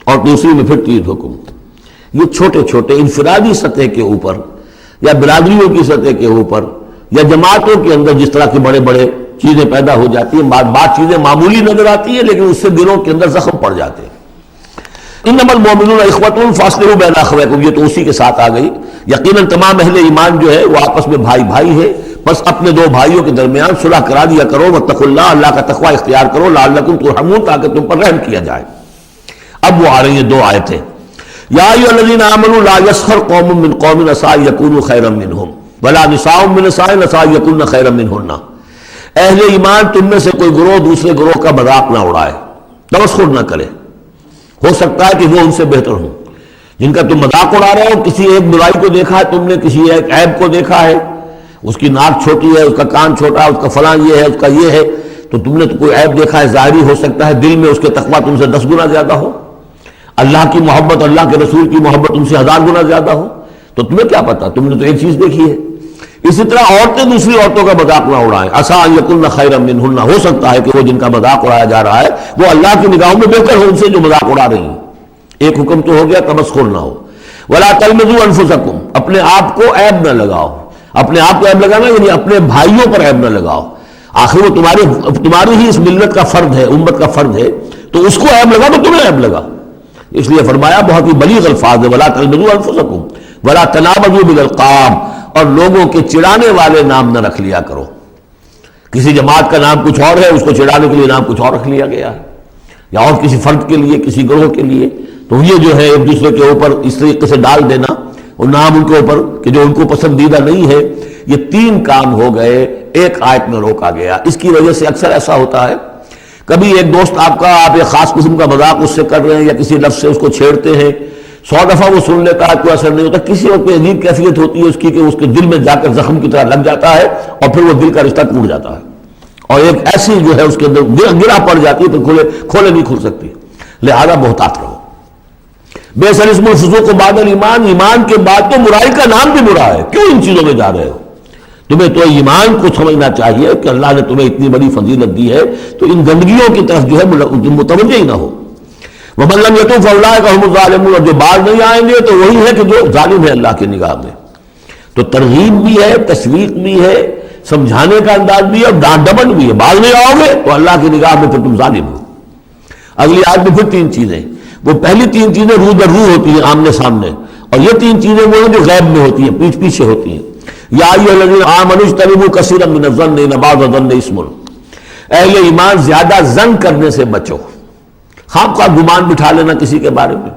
اور دوسری میں پھر 3 حکم، یہ چھوٹے چھوٹے انفرادی سطح کے اوپر یا برادریوں کی سطح کے اوپر یا جماعتوں کے اندر جس طرح کے بڑے بڑے چیزیں پیدا ہو جاتی ہیں، بعض چیزیں معمولی نظر آتی ہیں لیکن اس سے دلوں کے اندر زخم پڑ جاتے ہیں۔ انما المؤمنون اخوة فاصلحوا بین اخویکم، یہ تو اسی کے ساتھ آ گئی۔ یقیناً تمام اہل ایمان جو ہے وہ آپس میں بھائی بھائی ہے، بس اپنے دو بھائیوں کے درمیان صلح کرا دیا کرو، واتقوا اللہ، اللہ کا تقوی اختیار کرو، لعلکم ترحمون، تاکہ تم پر رحم کیا جائے۔ اب وہ آ رہی ہیں 2 آیتیں، یا ایھا الذین آمنوا لا یسخر قوم من قوم عسى ان یکونوا خیرا منہم ولا نساء من نساء عسى ان یکن خیرا منہن، اہل ایمان تم میں سے کوئی گروہ دوسرے گروہ کا مذاق نہ اڑائے، تمسخر نہ کرے، ہو سکتا ہے کہ وہ ان سے بہتر ہوں۔ جن کا تم مذاق اڑا رہے ہو، کسی ایک برائی کو دیکھا ہے تم نے، کسی ایک عیب کو دیکھا ہے، اس کی ناک چھوٹی ہے، اس کا کان چھوٹا ہے، اس کا فلاں یہ ہے، اس کا یہ ہے، تو تم نے تو کوئی عیب دیکھا ہے ظاہری، ہو سکتا ہے دل میں اس کے تقویٰ تم سے 10 گنا زیادہ ہو، اللہ کی محبت، اللہ کے رسول کی محبت تم سے 1000 گنا زیادہ ہو، تو تمہیں کیا پتا، تم نے تو ایک چیز دیکھی ہے۔ اسی طرح عورتیں دوسری عورتوں کا مذاق نہ اڑائیں، عسى ان یکن خیرا منہن، ہو سکتا ہے کہ وہ جن کا مذاق اڑایا جا رہا ہے وہ اللہ کی نگاہوں میں بہتر ہو ان سے جو مذاق اڑا رہی ہیں۔ ایک حکم تو ہو گیا تمسخر نہ ہو۔ ولا تلمزوا انفسکم، اپنے آپ کو عیب نہ لگاؤ، اپنے آپ کو عیب لگانا یعنی اپنے بھائیوں پر عیب نہ لگاؤ، آخر وہ تمہاری ہی اس ملت کا فرد ہے، امت کا فرد ہے، تو اس کو عیب لگا تو تمہیں عیب لگا، اس لیے فرمایا بہت ہی بلیغ الفاظ ہے، ولا تلمزوا انفسکم ولا تنابزوا بالالقاب، اور لوگوں کے چڑھانے والے نام نہ رکھ لیا کرو۔ کسی جماعت کا نام کچھ اور ہے، اس کو چڑھانے کے لیے نام کچھ اور رکھ لیا گیا ہے، یا اور کسی فرد کے لیے، کسی گروہ کے لیے، تو یہ جو ہے ایک دوسرے کے اوپر اس طریقے سے ڈال دینا اور نام ان کے اوپر کہ جو ان کو پسندیدہ نہیں ہے، یہ 3 کام ہو گئے، ایک آیت میں روکا گیا۔ اس کی وجہ سے اکثر ایسا ہوتا ہے، کبھی ایک دوست آپ ایک خاص قسم کا مذاق اس سے کر رہے ہیں یا کسی لفظ سے اس کو چھیڑتے ہیں، 100 دفعہ وہ سن لیتا ہے، کوئی اثر نہیں ہوتا، کسی وقت عجیب کیفیت ہوتی ہے اس کی کہ اس کے دل میں جا کر زخم کی طرح لگ جاتا ہے اور پھر وہ دل کا رشتہ ٹوٹ جاتا ہے، اور ایک ایسی جو ہے اس کے اندر گرا پڑ جاتی ہے، تو کھولے نہیں کھل سکتی۔ لہذا محتاط رہو۔ بئس الاسم الفسوق بعد الایمان، ایمان کے بعد تو برائی کا نام بھی برا ہے، کیوں ان چیزوں میں جا رہے ہو؟ تمہیں تو ایمان کو سمجھنا چاہیے کہ اللہ نے تمہیں اتنی بڑی فضیلت دی ہے، تو ان گندگیوں کی طرف جو ہے متوجہ ہی نہ ہو۔ وَمَن لَّمْ يَتُوبْ فَأُولَٰئِكَ هُمُ الظَّالِمُونَ، اور جو باز نہیں آئیں گے تو وہی ہے کہ جو ظالم ہے اللہ کی نگاہ میں۔ تو ترغیب بھی ہے، تشویق بھی ہے، سمجھانے کا انداز بھی ہے، اور ڈانٹ ڈپٹ بھی ہے۔ باز نہیں آؤ گے تو اللہ کی نگاہ میں پھر تم ظالم ہو۔ اگلی آیت میں پھر 3 چیزیں، وہ پہلی 3 چیزیں روح در روح ہوتی ہیں، آمنے سامنے، اور یہ 3 چیزیں وہ ہیں جو غیب میں ہوتی ہیں، پیچھے پیچھے ہوتی ہیں۔ یا ایھا الذین آمنوا اجتنبوا کثیرا من الظن ان بعض الظن اثم، اہل ایمان زیادہ ظن کرنے سے بچو، خواہ گمان بٹھا لینا کسی کے بارے میں،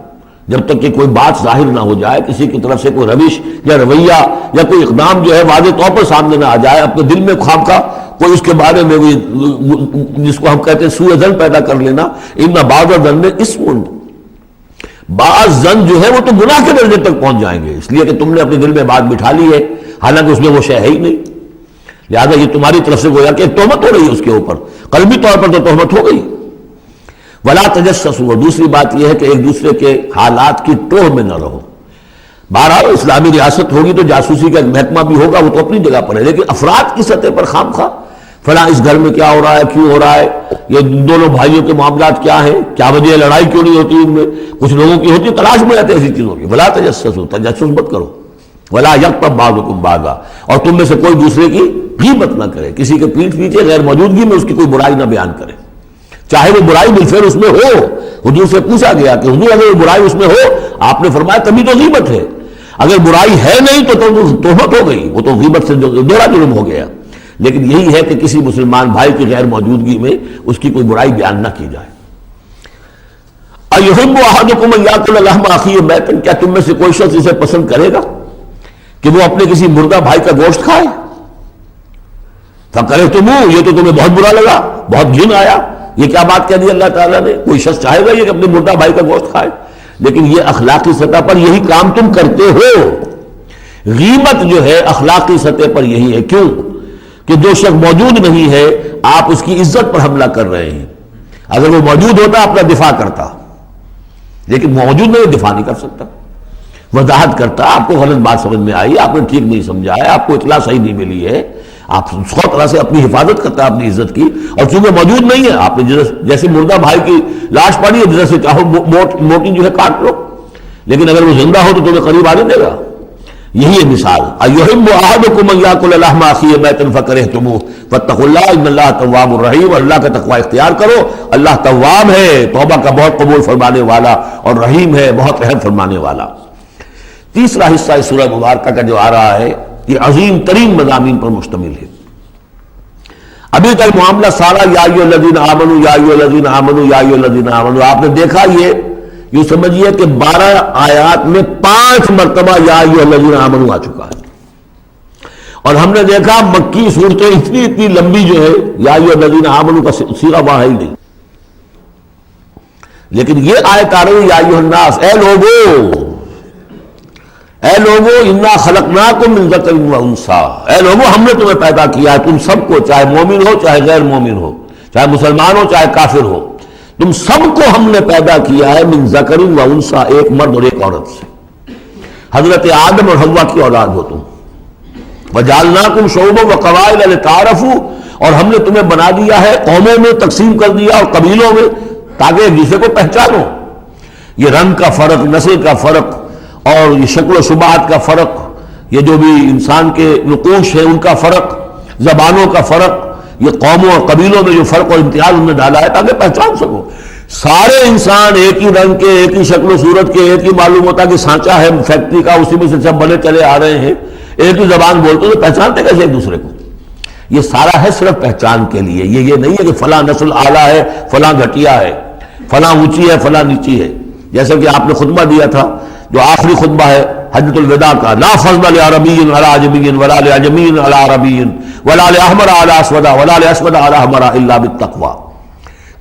جب تک کہ کوئی بات ظاہر نہ ہو جائے، کسی کی طرف سے کوئی روش یا رویہ یا کوئی اقدام جو ہے واضح طور پر سامنے نہ آ جائے، اپنے دل میں خواہ کا کوئی اس کے بارے میں جس کو ہم کہتے ہیں سوء ظن پیدا کر لینا، ان بعض الظن اثم، بعض ظن جو ہے وہ تو گناہ کے درجے تک پہنچ جائیں گے، اس لیے کہ تم نے اپنے دل میں بات بٹھا لی ہے، حالانکہ اس میں وہ شے ہے ہی نہیں، لہذا یہ تمہاری طرف سے گویا کہ ایک تہمت ہو رہی ہے اس کے اوپر، قلبی طور پر تو تہمت ہو گئی۔ ولا تجسسوا، اور دوسری بات یہ ہے کہ ایک دوسرے کے حالات کی ٹوہ میں نہ رہو۔ بہرحال اسلامی ریاست ہوگی تو جاسوسی کا ایک محکمہ بھی ہوگا، وہ تو اپنی جگہ پر ہے، لیکن افراد کی سطح پر خام خواہ فلاں اس گھر میں کیا ہو رہا ہے، کیوں ہو رہا ہے، یہ دونوں بھائیوں کے معاملات کیا ہیں، کیا وجہ لڑائی کیوں نہیں ہوتی ان میں، کچھ لوگوں کی ہوتی، تلاش میں رہتے ایسی چیزوں کی۔ ولا تجسسوا، تجسس مت کرو۔ ولا یغتب بعضکم بعضا، اور تم میں سے کوئی دوسرے کی غیبت نہ کرے، کسی کے پیٹھ پیچھے غیر موجودگی میں اس کی کوئی برائی نہ بیان کرے۔ چاہے وہ برائی بالفعل اس میں ہو. حضور سے پوچھا گیا کہ حضور اگر وہ برائی اس میں ہو، آپ نے فرمایا تبھی تو غیبت ہے. اگر برائی ہے نہیں تو تہمت ہو گئی، وہ تو غیبت سے دوہرا جرم ہو گیا. لیکن یہی ہے کہ کسی مسلمان بھائی کی غیر موجودگی میں اس کی کوئی برائی بیان نہ کی جائے. اَيُحِبُّ أَحَدُكُمْ أَن يَأْكُلَ لَحْمَ أَخِيهِ مَيْتًا، کیا تم میں سے کوئی شخص اسے پسند کرے گا کہ وہ اپنے کسی مردہ بھائی کا گوشت کھائے؟ فَكَرِهْتُمُوهُ، یہ تو تمہیں بہت برا لگا، بہت گھن آیا. یہ کیا بات کہہ دی اللہ تعالیٰ نے؟ کوئی شخص چاہے گا یہ کہ اپنے مردہ بھائی کا گوشت کھائے؟ لیکن یہ اخلاقی سطح پر یہی کام تم کرتے ہو. غیبت جو ہے اخلاقی سطح پر یہی ہے. کیوں کہ جو شخص موجود نہیں ہے آپ اس کی عزت پر حملہ کر رہے ہیں. اگر وہ موجود ہوتا اپنا دفاع کرتا، لیکن موجود نہیں، دفاع نہیں کر سکتا، وضاحت کرتا. آپ کو غلط بات سمجھ میں آئی، آپ نے ٹھیک نہیں سمجھا ہے، آپ کو اطلاع صحیح نہیں ملی ہے، آپ سو طرح سے اپنی حفاظت کرتا ہے اپنی عزت کی. اور چونکہ موجود نہیں ہے آپ نے جیسے مردہ بھائی کی لاش پڑی ہے جیسے چاہو موٹی جو ہے کاٹ لو، لیکن اگر وہ زندہ ہو تو تمہیں قریب آنے دے گا. یہی ہے مثال. اَيُحِبُّ أَحَدُكُمْ أَن يَأْكُلَ لَحْمَ أَخِيهِ مَيْتًا فَكَرِهْتُمُوهُ فَاتَّقُوا اللَّهَ إِنَّ اللَّهَ تَوَّابٌ رَحِيمٌ. اور اللہ کا تقوی اختیار کرو، اللہ تواب ہے، توبہ کا بہت قبول فرمانے والا، اور رحیم ہے، بہت رحم فرمانے والا. تیسرا حصہ اس سورہ مبارکہ کا جو آ رہا ہے یہ عظیم ترین مضامین پر مشتمل ہے. ابھی تک معاملہ سارا یا ایھا الذین آمنوا یا ایھا الذین آمنوا یا ایھا الذین آمنوا، آپ نے دیکھا یہ یوں سمجھیے کہ 12 آیات میں 5 مرتبہ یا ایھا الذین آمنوا آ چکا ہے. اور ہم نے دیکھا مکی صورتیں اتنی لمبی جو ہے یا ایھا الذین آمنوا کا صیغہ وہاں ہی نہیں، لیکن یہ آیت آ رہی ہے یا ایھا الناس، اے لوگو انا خلقناکم من ذکر و انثی، اے لوگو ہم نے تمہیں پیدا کیا ہے، تم سب کو، چاہے مومن ہو چاہے غیر مومن ہو، چاہے مسلمان ہو چاہے کافر ہو، تم سب کو ہم نے پیدا کیا ہے من ذکر و انثی، ایک مرد اور ایک عورت سے. حضرت آدم اور حوا کی اولاد ہو تم. وجعلناکم شعوبا وقبائل لتعارفوا، اور ہم نے تمہیں بنا دیا ہے قوموں میں تقسیم کر دیا اور قبیلوں میں تاکہ ایک دوسرے کو پہچانو. یہ رنگ کا فرق، نسل کا فرق، اور یہ شکل و شباہت کا فرق، یہ جو بھی انسان کے نقوش ہیں ان کا فرق، زبانوں کا فرق، یہ قوموں اور قبیلوں میں جو فرق اور امتیاز انہوں نے ڈالا ہے تاکہ پہچان سکو. سارے انسان ایک ہی رنگ کے، ایک ہی شکل و صورت کے، ایک ہی معلوم ہوتا کہ سانچہ ہے فیکٹری کا، اسی میں سے سب بنے چلے آ رہے ہیں، ایک ہی زبان بولتے تو پہچانتے کیسے ایک دوسرے کو؟ یہ سارا ہے صرف پہچان کے لیے. یہ نہیں ہے کہ فلاں نسل اعلیٰ ہے، فلاں گھٹیا ہے، فلاں اونچی ہے، فلاں نیچی ہے. جیسا کہ آپ نے خطبہ دیا تھا جو آخری خطبہ ہے حجۃ الوداع کا، لا فضل لعربی علی عجمی ولا لعجمی علی عربی ولا لاحمر علی اسود ولا لاسود علی احمر الا بالتقوی.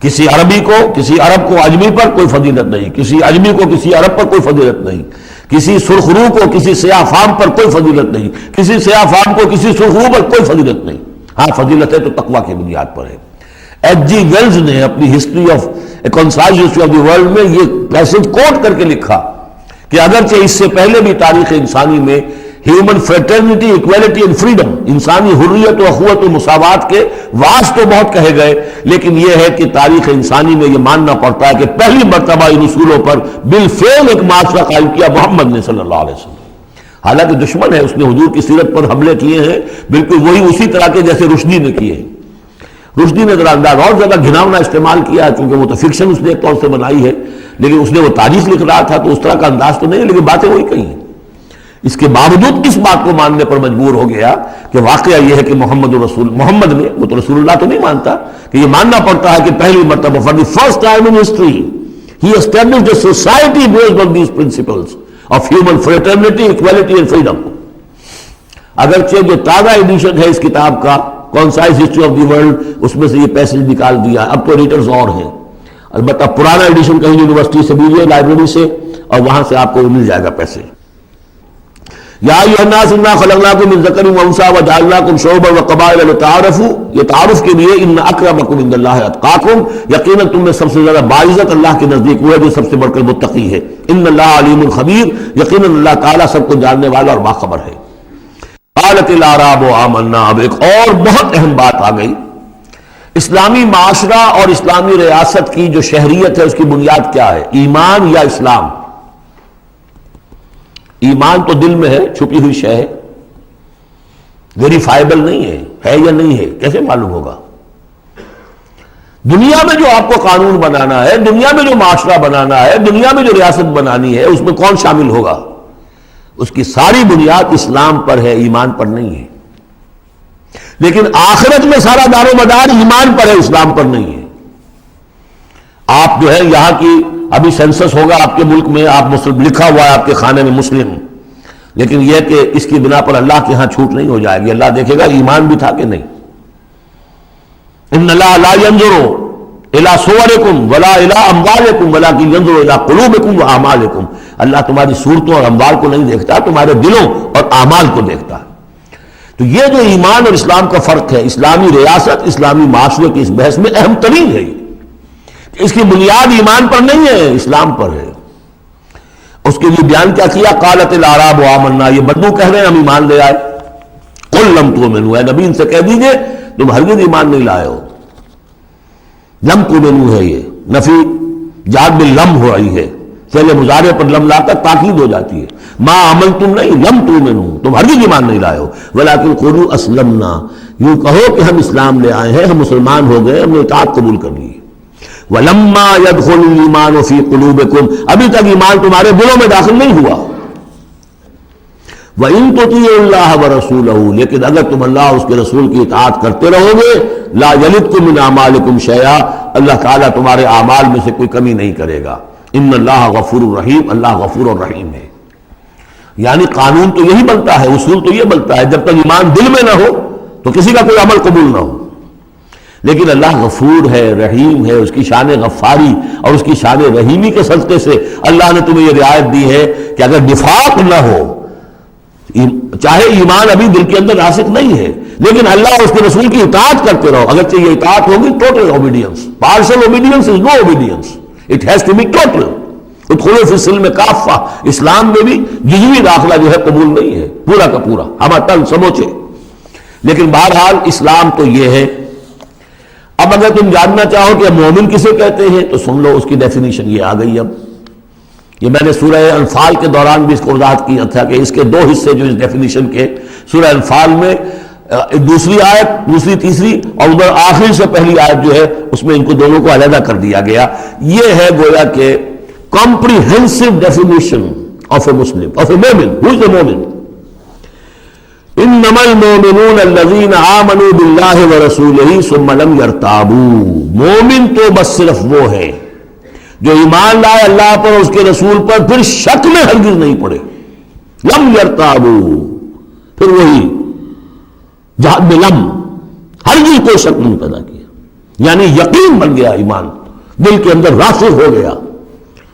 کسی عربی کو، کسی عرب کو اجمی پر کوئی فضیلت نہیں، کسی اجمی کو کسی عرب پر کوئی فضیلت نہیں، کسی سرخ رو کو کسی سیاہ فام پر کوئی فضیلت نہیں، کسی سیاہ فام کو کسی سرخ رو پر کوئی فضیلت نہیں. ہاں فضیلت ہے تو تقوی کی بنیاد پر ہے. ایچ جی ویلز نے اپنی history of concise history of the world میں یہ پیسج کوٹ کر کے لکھا کہ اگرچہ اس سے پہلے بھی تاریخ انسانی میں human fraternity, equality and freedom, انسانی حریت و اخوت و مساوات کے واس تو بہت کہے گئے، لیکن یہ ہے کہ تاریخ انسانی میں یہ ماننا پڑتا ہے کہ پہلی مرتبہ ان اصولوں پر بالفعل ایک معاشرہ قائم کیا محمد نے صلی اللہ علیہ وسلم. حالانکہ دشمن ہے، اس نے حضور کی سیرت پر حملے کیے ہیں بالکل وہی اسی طرح کے جیسے رشدی نے کیے ہیں. رشدی نے ذرا انداز اور زیادہ گھناؤنا استعمال کیا ہے چونکہ وہ تو فکشن اس نے ایک طور سے بنائی ہے، لیکن اس نے وہ تاریخ لکھ رہا تھا تو اس طرح کا انداز تو نہیں ہے، لیکن باتیں وہی کہی ہیں. اس کے باوجود کس بات کو ماننے پر مجبور ہو گیا کہ واقعہ یہ ہے کہ محمد نے، وہ تو رسول اللہ تو نہیں مانتا، کہ یہ ماننا پڑتا ہے کہ پہلی مرتبہ for the first time in history he established a society based on these principles of human fraternity, equality and freedom. اگرچہ جو تازہ ایڈیشن ہے اس کتاب کا concise history of the world, اس میں سے یہ پیسج نکال دیا، اب تو ایڈیٹرز اور ہیں، البتہ پرانا ایڈیشن کہیں یونیورسٹی سے بھی لائبریری سے، اور وہاں سے آپ کو مل جائے گا پیسے. یا ایھا الناس انا خلقناکم من ذکر و انثی وجعلناکم شعوبا وقبائل لتعارفوا، یہ تعارف کے لیے ان اکرمکم عند اللہ اتقاکم، یقیناً تم میں سب سے زیادہ باعزت اللہ کے نزدیک وہ ہے جو سب سے بڑھ کر متقی ہے. ان اللہ علیم خبیر، یقیناً اللہ تعالیٰ سب کو جاننے والا اور باخبر ہے. قالت الاعراب آمنا، اب ایک اور بہت اہم بات آ گئی. اسلامی معاشرہ اور اسلامی ریاست کی جو شہریت ہے اس کی بنیاد کیا ہے؟ ایمان یا اسلام؟ ایمان تو دل میں ہے، چھپی ہوئی شے ہے، ویریفائبل نہیں ہے یا نہیں ہے، کیسے معلوم ہوگا؟ دنیا میں جو آپ کو قانون بنانا ہے، دنیا میں جو معاشرہ بنانا ہے، دنیا میں جو ریاست بنانی ہے، اس میں کون شامل ہوگا؟ اس کی ساری بنیاد اسلام پر ہے، ایمان پر نہیں ہے۔ لیکن آخرت میں سارا دار و مدار ایمان پر ہے، اسلام پر نہیں ہے۔ آپ جو ہے یہاں کی ابھی سینسس ہوگا آپ کے ملک میں، آپ مسلم لکھا ہوا ہے آپ کے خانے میں مسلم، لیکن یہ کہ اس کی بنا پر اللہ کے ہاں چھوٹ نہیں ہو جائے گی، اللہ دیکھے گا ایمان بھی تھا کہ نہیں۔ ان اللہ لا ينظر الى صورکم ولا الى اموالکم ولکن ينظر الى قلوبکم واعمالکم، اللہ تمہاری صورتوں اور اموال کو نہیں دیکھتا، تمہارے دلوں اور اعمال کو دیکھتا ہے۔ تو یہ جو ایمان اور اسلام کا فرق ہے، اسلامی ریاست اسلامی معاشرے کی اس بحث میں اہم ترین ہے، اس کی بنیاد ایمان پر نہیں ہے، اسلام پر ہے۔ اس کے لیے بیان کیا کیا؟ قالت الاعراب آمنا، یہ بدو کہہ رہے ہیں ہم ایمان لے آئے۔ قل لم تؤمنوا، اے نبی ان سے کہہ دیجئے تم ہرگز ایمان نہیں لائے ہو۔ لم تؤمنوا ہے، یہ نفی جاد باللم ہو رہی ہے، فعل مضارع پر لم لا کر تاکید ہو جاتی ہے۔ ما آمنتم نہیں، لم تؤمنوا، تم ہرگز ایمان نہیں لائے ہو، ولکن قولوا اسلمنا، یوں کہو کہ ہم اسلام لے آئے ہیں، ہم مسلمان ہو گئے، ہم نے اطاعت قبول کر لی۔ وَلَمَّا يَدْخُلُ الْإِيمَانُ فِي قُلُوبِكُمْ، ابھی تک ایمان تمہارے دلوں میں داخل نہیں ہوا۔ وَإِن تُطِيعُوا اللَّهَ وَرَسُولَهُ، لیکن اگر تم اللہ اور اس کے رسول کی اطاعت کرتے رہو گے، لَا يَلِدْكُم مِّنْ أَعْمَالِكُمْ شَيْئًا، اللہ تعالیٰ تمہارے اعمال میں سے کوئی کمی نہیں کرے گا۔ ان اللہ غفور الرحیم، اللہ غفور الرحیم ہے۔ یعنی قانون تو یہی بنتا ہے، اصول تو یہ بنتا ہے، جب تک ایمان دل میں نہ ہو تو کسی کا کوئی عمل قبول نہ ہو۔ لیکن اللہ غفور ہے، رحیم ہے، اس کی شان غفاری اور اس کی شان رحیمی کے صدقے سے اللہ نے تمہیں یہ رعایت دی ہے کہ اگر نفاق نہ ہو، چاہے ایمان ابھی دل کے اندر راسخ نہیں ہے، لیکن اللہ اور اس کے رسول کی اطاعت کرتے رہو، اگرچہ یہ اطاعت ہوگی total obedience, partial obedience is no obedience, it has to be total. ادخلوا فی السلم کافہ، اسلام میں بھی جزوی داخلہ جو ہے قبول نہیں ہے، پورا کا پورا ہمہ تن سموچے۔ لیکن بہرحال اسلام تو یہ ہے۔ اب اگر تم جاننا چاہو کہ مومن کسے کہتے ہیں تو سن لو، اس کی ڈیفینیشن یہ آ گئی۔ اب یہ میں نے سورہ انفال کے دوران بھی اس کو وضاحت کیا تھا کہ اس کے دو حصے جو اس ڈیفینیشن کے، سورہ انفال میں دوسری آیت، دوسری تیسری، اور ادھر آخر سے پہلی آیت جو ہے اس میں ان کو دونوں کو علیحدہ کر دیا گیا۔ یہ ہے گویا کہ comprehensive definition of a Muslim, of a mu'min. Who is a mu'min? انما المؤمنون الذين آمنوا بالله ورسوله ثم لم يرتابوا، مومن تو بس صرف وہ ہے جو ایمان لائے اللہ پر اور اس کے رسول پر، پھر شک میں ہرگز نہیں پڑے۔ لم يرتابوا، پھر وہی جہاد میں لم، ہرگز کوئی شک نہیں پیدا کیا، یعنی یقین بن گیا، ایمان دل کے اندر راسخ ہو گیا۔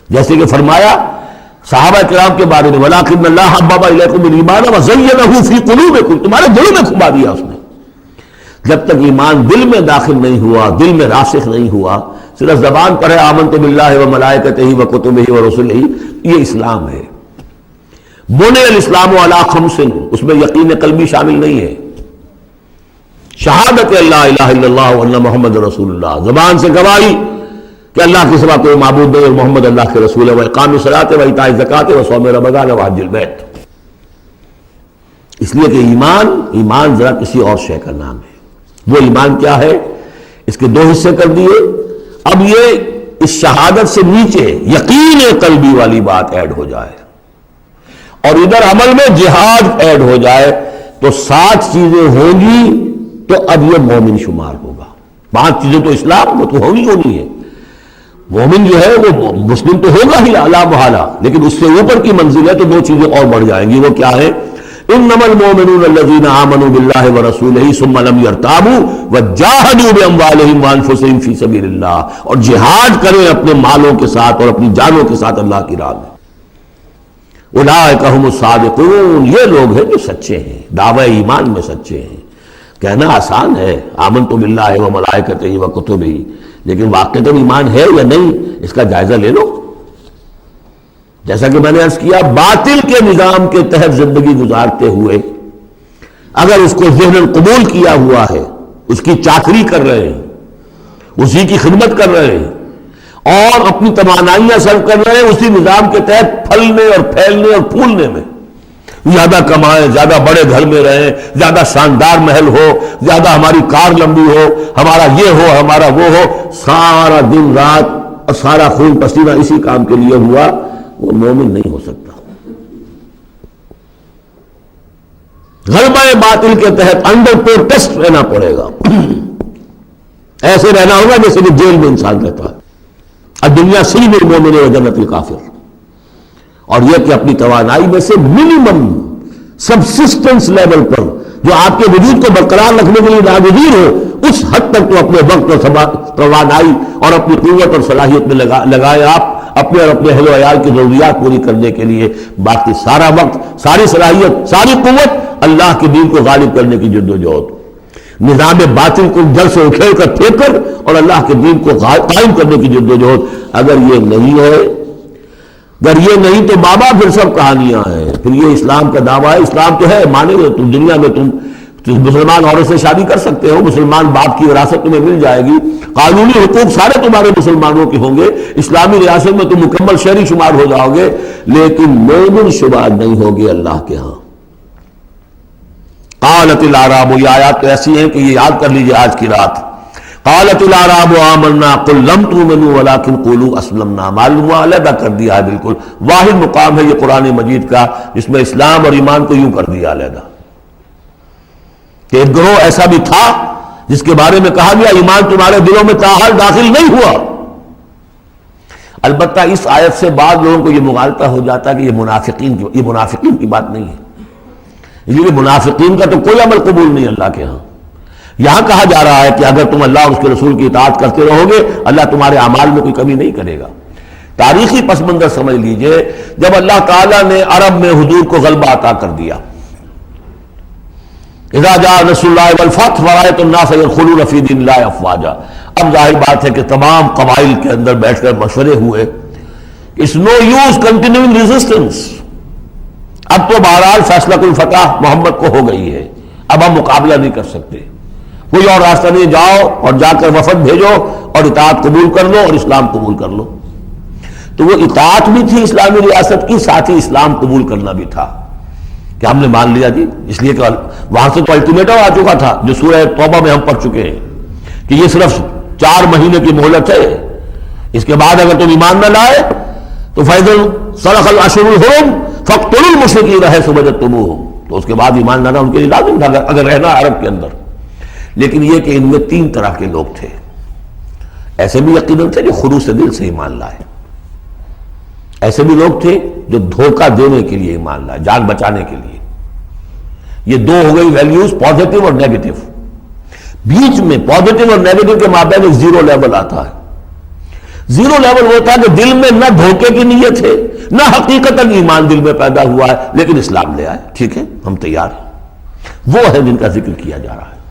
جیسے کہ فرمایا صحابہ کرام کے بارے میں، وَلَٰكِنَّ اللَّهَ حَبَّبَ إِلَيْكُمُ الْإِيمَانَ وَزَيَّنَهُ فِي قُلُوبِكُمْ، تمہارے دلوں میں کھبا دیا اس نے۔ جب تک ایمان دل میں داخل نہیں ہوا، دل میں راسخ نہیں ہوا، صرف زبان پر ہے آمنت باللہ وملائکتہ وکتبہ ورسلہ، یہ اسلام ہے۔ بنی الاسلام علی خمس، اس میں یقین قلبی شامل نہیں ہے۔ شہادت لا الہ الا اللہ وان محمد رسول اللہ، زبان سے گواہی کہ اللہ کے سوا کوئی معبود نہیں اور محمد اللہ کے رسول ہے، وإقام الصلاۃ وإیتاء الزکوٰۃ وصوم رمضان وحج البیت۔ اس لیے کہ ایمان ذرا کسی اور شے کا نام ہے۔ وہ ایمان کیا ہے؟ اس کے دو حصے کر دیے۔ اب یہ اس شہادت سے نیچے یقین قلبی والی بات ایڈ ہو جائے اور ادھر عمل میں جہاد ایڈ ہو جائے تو 7 چیزیں ہوں گی تو اب یہ مومن شمار ہوگا۔ 5 چیزیں تو اسلام وہ تو ہونی ہے۔ مومن جو ہے وہ مسلم تو ہوگا ہی اعلیٰ محالہ، لیکن اس سے اوپر کی منزل ہے تو 2 چیزیں اور بڑھ جائیں گی۔ وہ کیا ہے؟ انما المؤمنون الذين آمنوا بالله ورسوله ثم لم يرتابوا وجاهدوا باموالهم وانفسهم في سبيل الله، اور جہاد کریں اپنے مالوں کے ساتھ اور اپنی جانوں کے ساتھ اللہ کی راہ میں۔ اولئک هم الصادقون، یہ لوگ ہیں جو سچے ہیں، دعوی ایمان میں سچے ہیں۔ کہنا آسان ہے آمنت باللہ وملائکتہ وکتبہ، لیکن واقعتاً ایمان ہے یا نہیں اس کا جائزہ لے لو۔ جیسا کہ میں نے عرض کیا، باطل کے نظام کے تحت زندگی گزارتے ہوئے اگر اس کو ذہناً قبول کیا ہوا ہے، اس کی چاکری کر رہے ہیں، اسی کی خدمت کر رہے ہیں اور اپنی توانائیاں صرف کر رہے ہیں اسی نظام کے تحت پھلنے اور پھیلنے اور پھولنے میں، زیادہ کمائیں، زیادہ بڑے گھر میں رہیں، زیادہ شاندار محل ہو، زیادہ ہماری کار لمبی ہو، ہمارا یہ ہو، ہمارا وہ ہو، سارا دن رات اور سارا خون پسینہ اسی کام کے لیے ہوا، وہ مومن نہیں ہو سکتا۔ غلبہ باطل کے تحت انڈر پروٹیسٹ رہنا پڑے گا، ایسے رہنا ہوگا جیسے کہ جیل میں انسان رہتا ہے۔ الدنیا سجن المومن و جنت الکافر، اور یہ کہ اپنی توانائی میں سے منیمم سبسسٹنس لیول پر جو آپ کے وجود کو برقرار رکھنے کے لیے ناگزیر ہو، اس حد تک تو اپنے وقت اور توانائی اور اپنی قوت اور صلاحیت میں لگائے آپ اپنے اور اپنے اہل و عیال کی ضروریات پوری کرنے کے لیے۔ باقی سارا وقت، ساری صلاحیت، ساری قوت اللہ کے دین کو غالب کرنے کی جد و جہد، نظام باطل کو جڑ سے اکھیڑ کر پھینک کر اور اللہ کے دین کو قائم کرنے کی جد و جہد۔ اگر یہ نہیں ہے، اگر یہ نہیں تو بابا پھر سب کہانیاں ہیں، پھر یہ اسلام کا دعویٰ ہے۔ اسلام تو ہے، مانے گا تم دنیا میں تم مسلمان عورت سے شادی کر سکتے ہو، مسلمان باپ کی وراثت تمہیں مل جائے گی، قانونی حقوق سارے تمہارے مسلمانوں کے ہوں گے، اسلامی ریاست میں تم مکمل شہری شمار ہو جاؤ گے، لیکن مومن شمار نہیں ہوگے اللہ کے ہاں۔ قالت الاعراب، یہ آیات تو ایسی ہیں کہ یہ یاد کر لیجیے آج کی رات۔ قالت الاعراب آمنا قل لم تؤمنوا ولكن قولوا اسلمنا، معلوم ہوا علیحدہ کر دیا ہے، بالکل واحد مقام ہے یہ قرآن مجید کا جس میں اسلام اور ایمان کو یوں کر دیا علیحدہ، کہ ایک گروہ ایسا بھی تھا جس کے بارے میں کہا گیا ایمان تمہارے دلوں میں تاحال داخل نہیں ہوا۔ البتہ اس آیت سے بعض لوگوں کو یہ مغالطہ ہو جاتا ہے کہ یہ منافقین کی بات نہیں ہے، یہ منافقین کا تو کوئی عمل قبول نہیں اللہ کے ہاں۔ یہاں کہا جا رہا ہے کہ اگر تم اللہ اور اس کے رسول کی اطاعت کرتے رہو گے اللہ تمہارے اعمال میں کوئی کمی نہیں کرے گا۔ تاریخی پس منظر سمجھ لیجئے، جب اللہ تعالیٰ نے عرب میں حضور کو غلبہ عطا کر دیا، اذا جاء نصر اللہ والفتح ورأیت الناس يدخلون فی دین اللہ افواجا، اب ظاہر بات ہے کہ تمام قبائل کے اندر بیٹھ کر مشورے ہوئے، it's no use continuing resistance, اب تو بہرحال فیصلہ الفتح محمد کو ہو گئی ہے، اب ہم مقابلہ نہیں کر سکتے، کوئی اور راستہ نہیں، جاؤ اور جا کر وفد بھیجو اور اطاعت قبول کر لو اور اسلام قبول کر لو۔ تو وہ اطاعت بھی تھی اسلامی ریاست کی، ساتھ ہی اسلام قبول کرنا بھی تھا کہ ہم نے مان لیا جی، اس لیے کہ وہاں سے تو الٹیمیٹم آ چکا تھا جو سورہ توبہ میں ہم پڑھ چکے ہیں کہ یہ صرف 4 مہینے کی مہلت ہے، اس کے بعد اگر تم ایمان نہ لائے تو فَإِذَا انْسَلَخَ الْأَشْهُرُ الْحُرُمُ فَاقْتُلُوا الْمُشْرِكِينَ حَيْثُ وَجَدتُّمُوهُمْ، تو اس کے بعد ایمان لانا ان کے لیے لازم تھا اگر رہنا عرب کے اندر۔ لیکن یہ کہ ان میں 3 طرح کے لوگ تھے، ایسے بھی یقیناً تھے جو خلوص دل سے ایمان لائے، ایسے بھی لوگ تھے جو دھوکہ دینے کے لیے ایمان لائے، جان بچانے کے لیے۔ یہ 2 ہو گئی ویلیوز، پازیٹو اور نیگیٹو۔ بیچ میں پازیٹو اور نیگیٹو کے مابین ایک زیرو لیول آتا ہے۔ زیرو لیول وہ تھا کہ دل میں نہ دھوکے کی نیت ہے نہ حقیقتاً ایمان دل میں پیدا ہوا ہے، لیکن اسلام لے آئے، ٹھیک ہے ہم تیار ہیں، وہ ہے جن کا ذکر کیا جا رہا ہے۔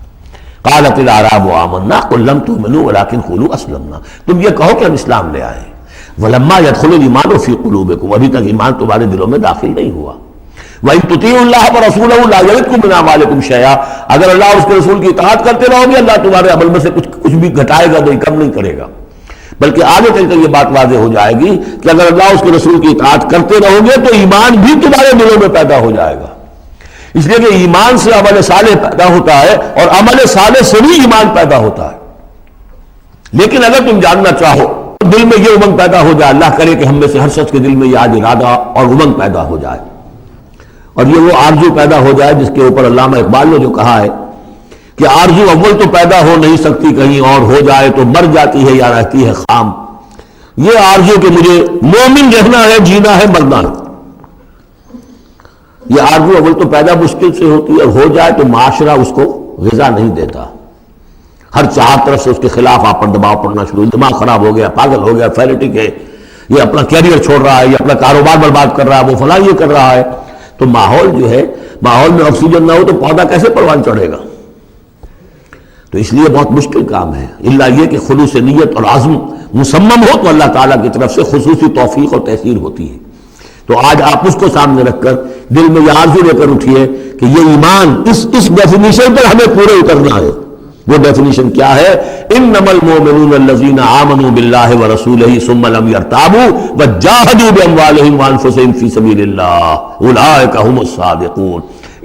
قالت الاعراب آمنا قل لم تؤمنوا ولكن قولوا اسلمنا، تم یہ کہو کہ ہم اسلام لے آئے، ولما يدخل الايمان في قلوبكم، ابھی تک ایمان تمہارے دلوں میں داخل نہیں ہوا۔ وَإِن تُطِيعُوا اللَّهَ وَرَسُولَهُ لَا يَلِدْكُم مِّنْ أَعْمَالِكُم شَيْئًا، اگر اللہ اور اس کے رسول کی اطاعت کرتے رہو گے اللہ تمہارے عمل میں سے کچھ بھی گھٹائے گا نہیں، کم نہیں کرے گا، بلکہ آگے چل کر یہ بات واضح ہو جائے گی کہ اگر اللہ اور اس کے رسول کی اطاعت کرتے رہو گے تو ایمان بھی تمہارے دلوں میں پیدا ہو جائے گا، اس لیے کہ ایمان سے عمل صالح پیدا ہوتا ہے اور عمل صالح سے بھی ایمان پیدا ہوتا ہے۔ لیکن اگر تم جاننا چاہو دل میں یہ امنگ پیدا ہو جائے، اللہ کرے کہ ہم میں سے ہر شخص کے دل میں یہ آج ارادہ اور امنگ پیدا ہو جائے اور یہ وہ آرزو پیدا ہو جائے جس کے اوپر علامہ اقبال نے جو کہا ہے کہ آرزو اول تو پیدا ہو نہیں سکتی، کہیں اور ہو جائے تو مر جاتی ہے یا رہتی ہے خام، یہ آرزو کہ مجھے مومن رہنا ہے، جینا ہے، مرنا ہے، یہ آرزو اول تو پیدا مشکل سے ہوتی ہے اور ہو جائے تو معاشرہ اس کو غذا نہیں دیتا، ہر 4 طرف سے اس کے خلاف آپ پر دباؤ پڑنا شروع، دماغ خراب ہو گیا، پاگل ہو گیا، فینیٹک ہے، یہ اپنا کیریئر چھوڑ رہا ہے، یہ اپنا کاروبار برباد کر رہا ہے، وہ فلاں یہ کر رہا ہے، تو ماحول جو ہے، ماحول میں آکسیجن نہ ہو تو پودا کیسے پروان چڑھے گا؟ تو اس لیے بہت مشکل کام ہے، الا یہ کہ خلوص نیت اور عزم مصمم ہو تو اللہ تعالیٰ کی طرف سے خصوصی توفیق اور تحصیل ہوتی ہے۔ تو آج آپ اس کو سامنے رکھ کر دل میں یہ آرزو لے کر اٹھیے کہ یہ ایمان اس ڈیفینیشن پر ہمیں پورے اترنا ہے، وہ ڈیفینیشن کیا ہے؟ انما المؤمنون الذین آمنوا باللہ ورسولہ ثم لم یرتابوا وجاہدوا باموالہم وانفسہم فی سبیل اللہ اولئک هم الصادقون۔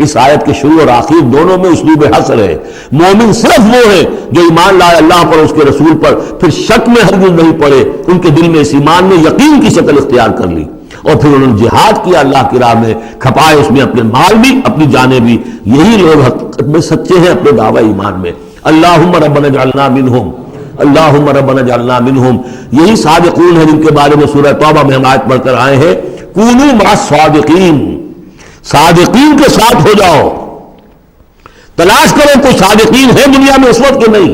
اس آیت کے شروع اور آخر دونوں میں اسلوب حصر ہے۔ مومن صرف وہ ہے جو ایمان لائے اللہ پر، اس کے رسول پر، پھر شک میں ہرگز نہیں پڑے، ان کے دل میں اس ایمان نے یقین کی شکل اختیار کر لی، اور پھر انہوں نے جہاد کیا اللہ کی راہ میں، کھپائے اس میں اپنے مال بھی اپنی جانیں بھی۔ یہی لوگ حقیقت میں سچے ہیں اپنے دعوی ایمان میں۔ اللہم ربنا اجعلنا منہم، اللہم ربنا اجعلنا منہم، یہی صادقون ہیں جن کے بارے میں سورہ توبہ میں ہم آیت پڑھ کر آئے ہیں، کونوا مع الصادقین، صادقین کے ساتھ ہو جاؤ۔ تلاش کرو کوئی صادقین ہے دنیا میں اس وقت کے نہیں۔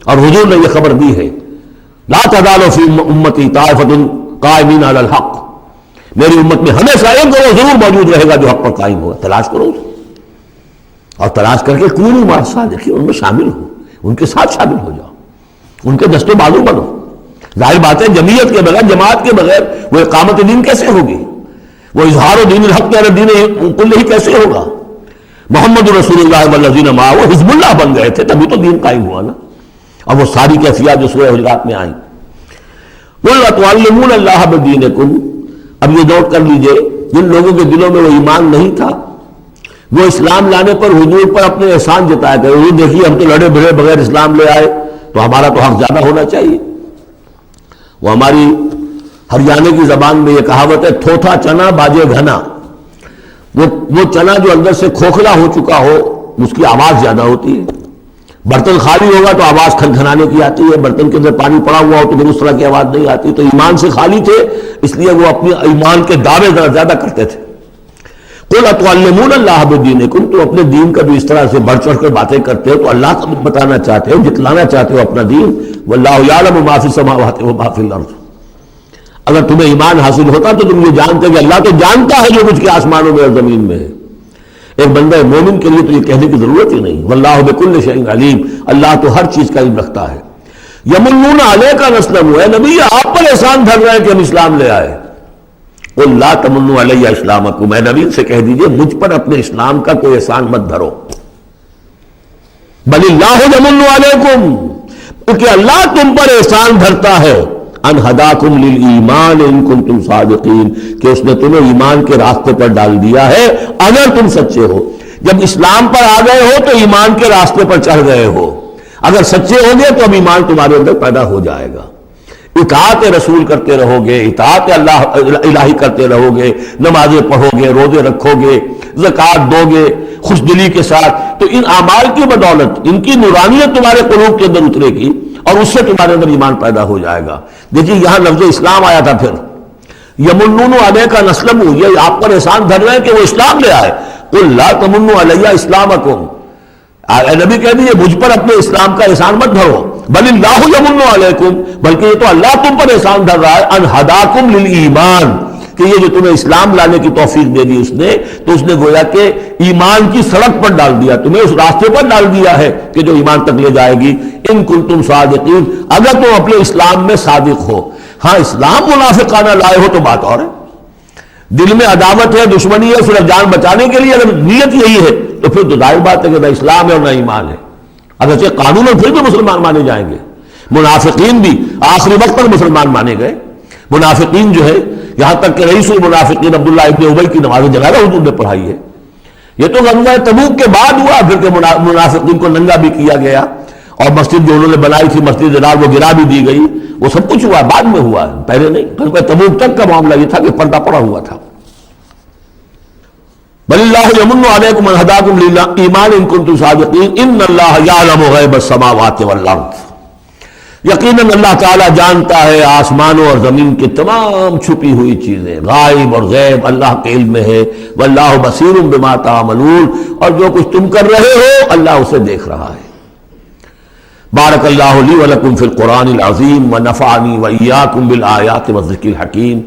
اور حضور نے یہ خبر دی ہے، لا تزال فی امتی طائفۃ قائمین علی الحق، میری امت میں ہمیشہ ایک گروہ ضرور موجود رہے گا جو حق پر قائم ہوگا۔ تلاش کرو اسے، اور تلاش کر کے کونوا مع الصادقین، ان میں شامل ہو، ان کے ساتھ شامل ہو جاؤ، ان کے دست و بازو بنو۔ ظاہر بات ہے جمعیت کے بغیر، جماعت کے بغیر وہ اقامت دین کیسے ہوگی؟ وہ اظہار دین الحق علی الدین کلہ کیسے ہوگا؟ محمد رسول اللہ والذین معہ، وہ حزب اللہ بن گئے تھے، تبھی تو دین قائم ہوا نا۔ اور وہ ساری کیفیات جو سورہ حجرات میں آئیں، قل اتعلمون اللہ بدینکم، اب یہ نوٹ کر لیجئے، جن لوگوں کے دلوں میں وہ ایمان نہیں تھا، وہ اسلام لانے پر حضور پر اپنے احسان جتایا کرے، حضور دیکھیے ہم تو لڑے بھڑے بغیر اسلام لے آئے، تو ہمارا تو حق زیادہ ہونا چاہیے۔ وہ ہماری ہریانے کی زبان میں یہ کہاوت ہے، تھوتھا چنا باجے گھنا، وہ چنا جو اندر سے کھوکھلا ہو چکا ہو اس کی آواز زیادہ ہوتی ہے، برتن خالی ہوگا تو آواز کھنکھنانے کی آتی ہے، برتن کے اندر پانی پڑا ہوا ہو تو پھر اس طرح کی آواز نہیں آتی۔ تو ایمان سے خالی تھے، اس لیے وہ اپنے ایمان کے دعوے زیادہ کرتے تھے۔ قل اتعلمون اللہ بدینکم، تو اپنے دین کا بھی اس طرح سے بڑھ چڑھ کر باتیں کرتے ہو تو اللہ کو بتانا چاہتے ہو، جتلانا چاہتے ہو اپنا دین۔ واللہ یعلم ما فی السماوات وما فی الارض، اگر تمہیں ایمان حاصل ہوتا تو تم یہ جانتے کہ اللہ تو جانتا ہے جو کچھ کے آسمانوں میں اور زمین میں ہے۔ ایک بندہ مومن کے لیے تو یہ کہنے کی ضرورت ہی نہیں، واللہ بکل شیء علیم، اللہ تو ہر چیز کا علم رکھتا ہے۔ یمنون علیک ان اسلموا، اے نبی آپ پر احسان دھر رہے ہیں کہ ہم اسلام لے آئے۔ قل لا تمنوا علی اسلامکم، اے نبی سے کہہ دیجئے مجھ پر اپنے اسلام کا کوئی احسان مت دھرو، بل اللہ یمن علیکم، کیونکہ اللہ تم پر احسان دھرتا ہے، ان ہداکم للایمان ان کنتم صادقین، کہ اس نے تمہیں ایمان کے راستے پر ڈال دیا ہے اگر تم سچے ہو۔ جب اسلام پر آ گئے ہو تو ایمان کے راستے پر چڑھ گئے ہو، اگر سچے ہو گے تو اب ایمان تمہارے اندر پیدا ہو جائے گا۔ اطاعت رسول کرتے رہو گے، اطاعت اللہ الہی کرتے رہو گے، نمازیں پڑھو گے، روزے رکھو گے، زکوٰۃ دو گے خوش دلی کے ساتھ، تو ان اعمال کی بدولت ان کی نورانیت تمہارے قلوب کے اندر اترے گی اور اس سے تمہارے اندر ایمان پیدا ہو جائے گا۔ دیکھیے یہاں لفظ اسلام آیا تھا، پھر یمنون علیک ان اسلموا، یہ آپ پر احسان دھر رہے ہیں کہ وہ اسلام لے آئے۔ قل لا تمنوا علی اسلامکم، اے نبی کہہ دیجیے مجھ پر اپنے اسلام کا احسان مت دھرو، بل اللہ یمن علیکم، بلکہ یہ تو اللہ تم پر احسان دھر رہا ہے، ان ہداکم للایمان، کہ یہ جو تمہیں اسلام لانے کی توفیق دے دی اس نے، تو اس نے گویا کہ ایمان کی سڑک پر ڈال دیا، تمہیں اس راستے پر ڈال دیا ہے کہ جو ایمان تک لے جائے گی۔ ان کنتم صادقین، اگر تم اپنے اسلام میں صادق ہو۔ ہاں اسلام منافقانہ لائے ہو تو بات اور ہے، دل میں عداوت ہے، دشمنی ہے، صرف جان بچانے کے لیے اگر نیت یہی ہے تو پھر تو ظاہر بات ہے کہ نہ اسلام ہے اور نہ ایمان ہے، اگرچہ قانون پھر بھی مسلمان مانے جائیں گے۔ منافقین بھی آخری وقت تک مسلمان مانے گئے۔ منافقین جو ہے یہاں تک کہ رئیس المنافقین عبداللہ ابن ابی کی نماز جنازہ حضور نے پڑھائی ہے۔ یہ تو غزوہ تبوک کے بعد ہوا، پھر کہ منافقین کو ننگا بھی کیا گیا، اور مسجد جو انہوں نے بنائی تھی مسجد جلال وہ گرا بھی دی گئی، وہ سب کچھ ہوا بعد میں ہوا، پہلے نہیں۔ غزوہ تبوک تک کا معاملہ یہ تھا کہ پردہ پڑا ہوا تھا۔ بل اللہ یمن علیکم ان ہداکم للایمان ان کنتم صادقین ان اللہ یعلم غیب السماوات والارض، یقیناً اللہ تعالیٰ جانتا ہے آسمانوں اور زمین کی تمام چھپی ہوئی چیزیں، غائب اور غیب اللہ کے علم میں ہے۔ واللہ بصیر بما تعملون، اور جو کچھ تم کر رہے ہو اللہ اسے دیکھ رہا ہے۔ بارک اللہ لی ولکم فی القرآن العظیم ونفعنی وإیاکم بالآیات والذکر الحکیم۔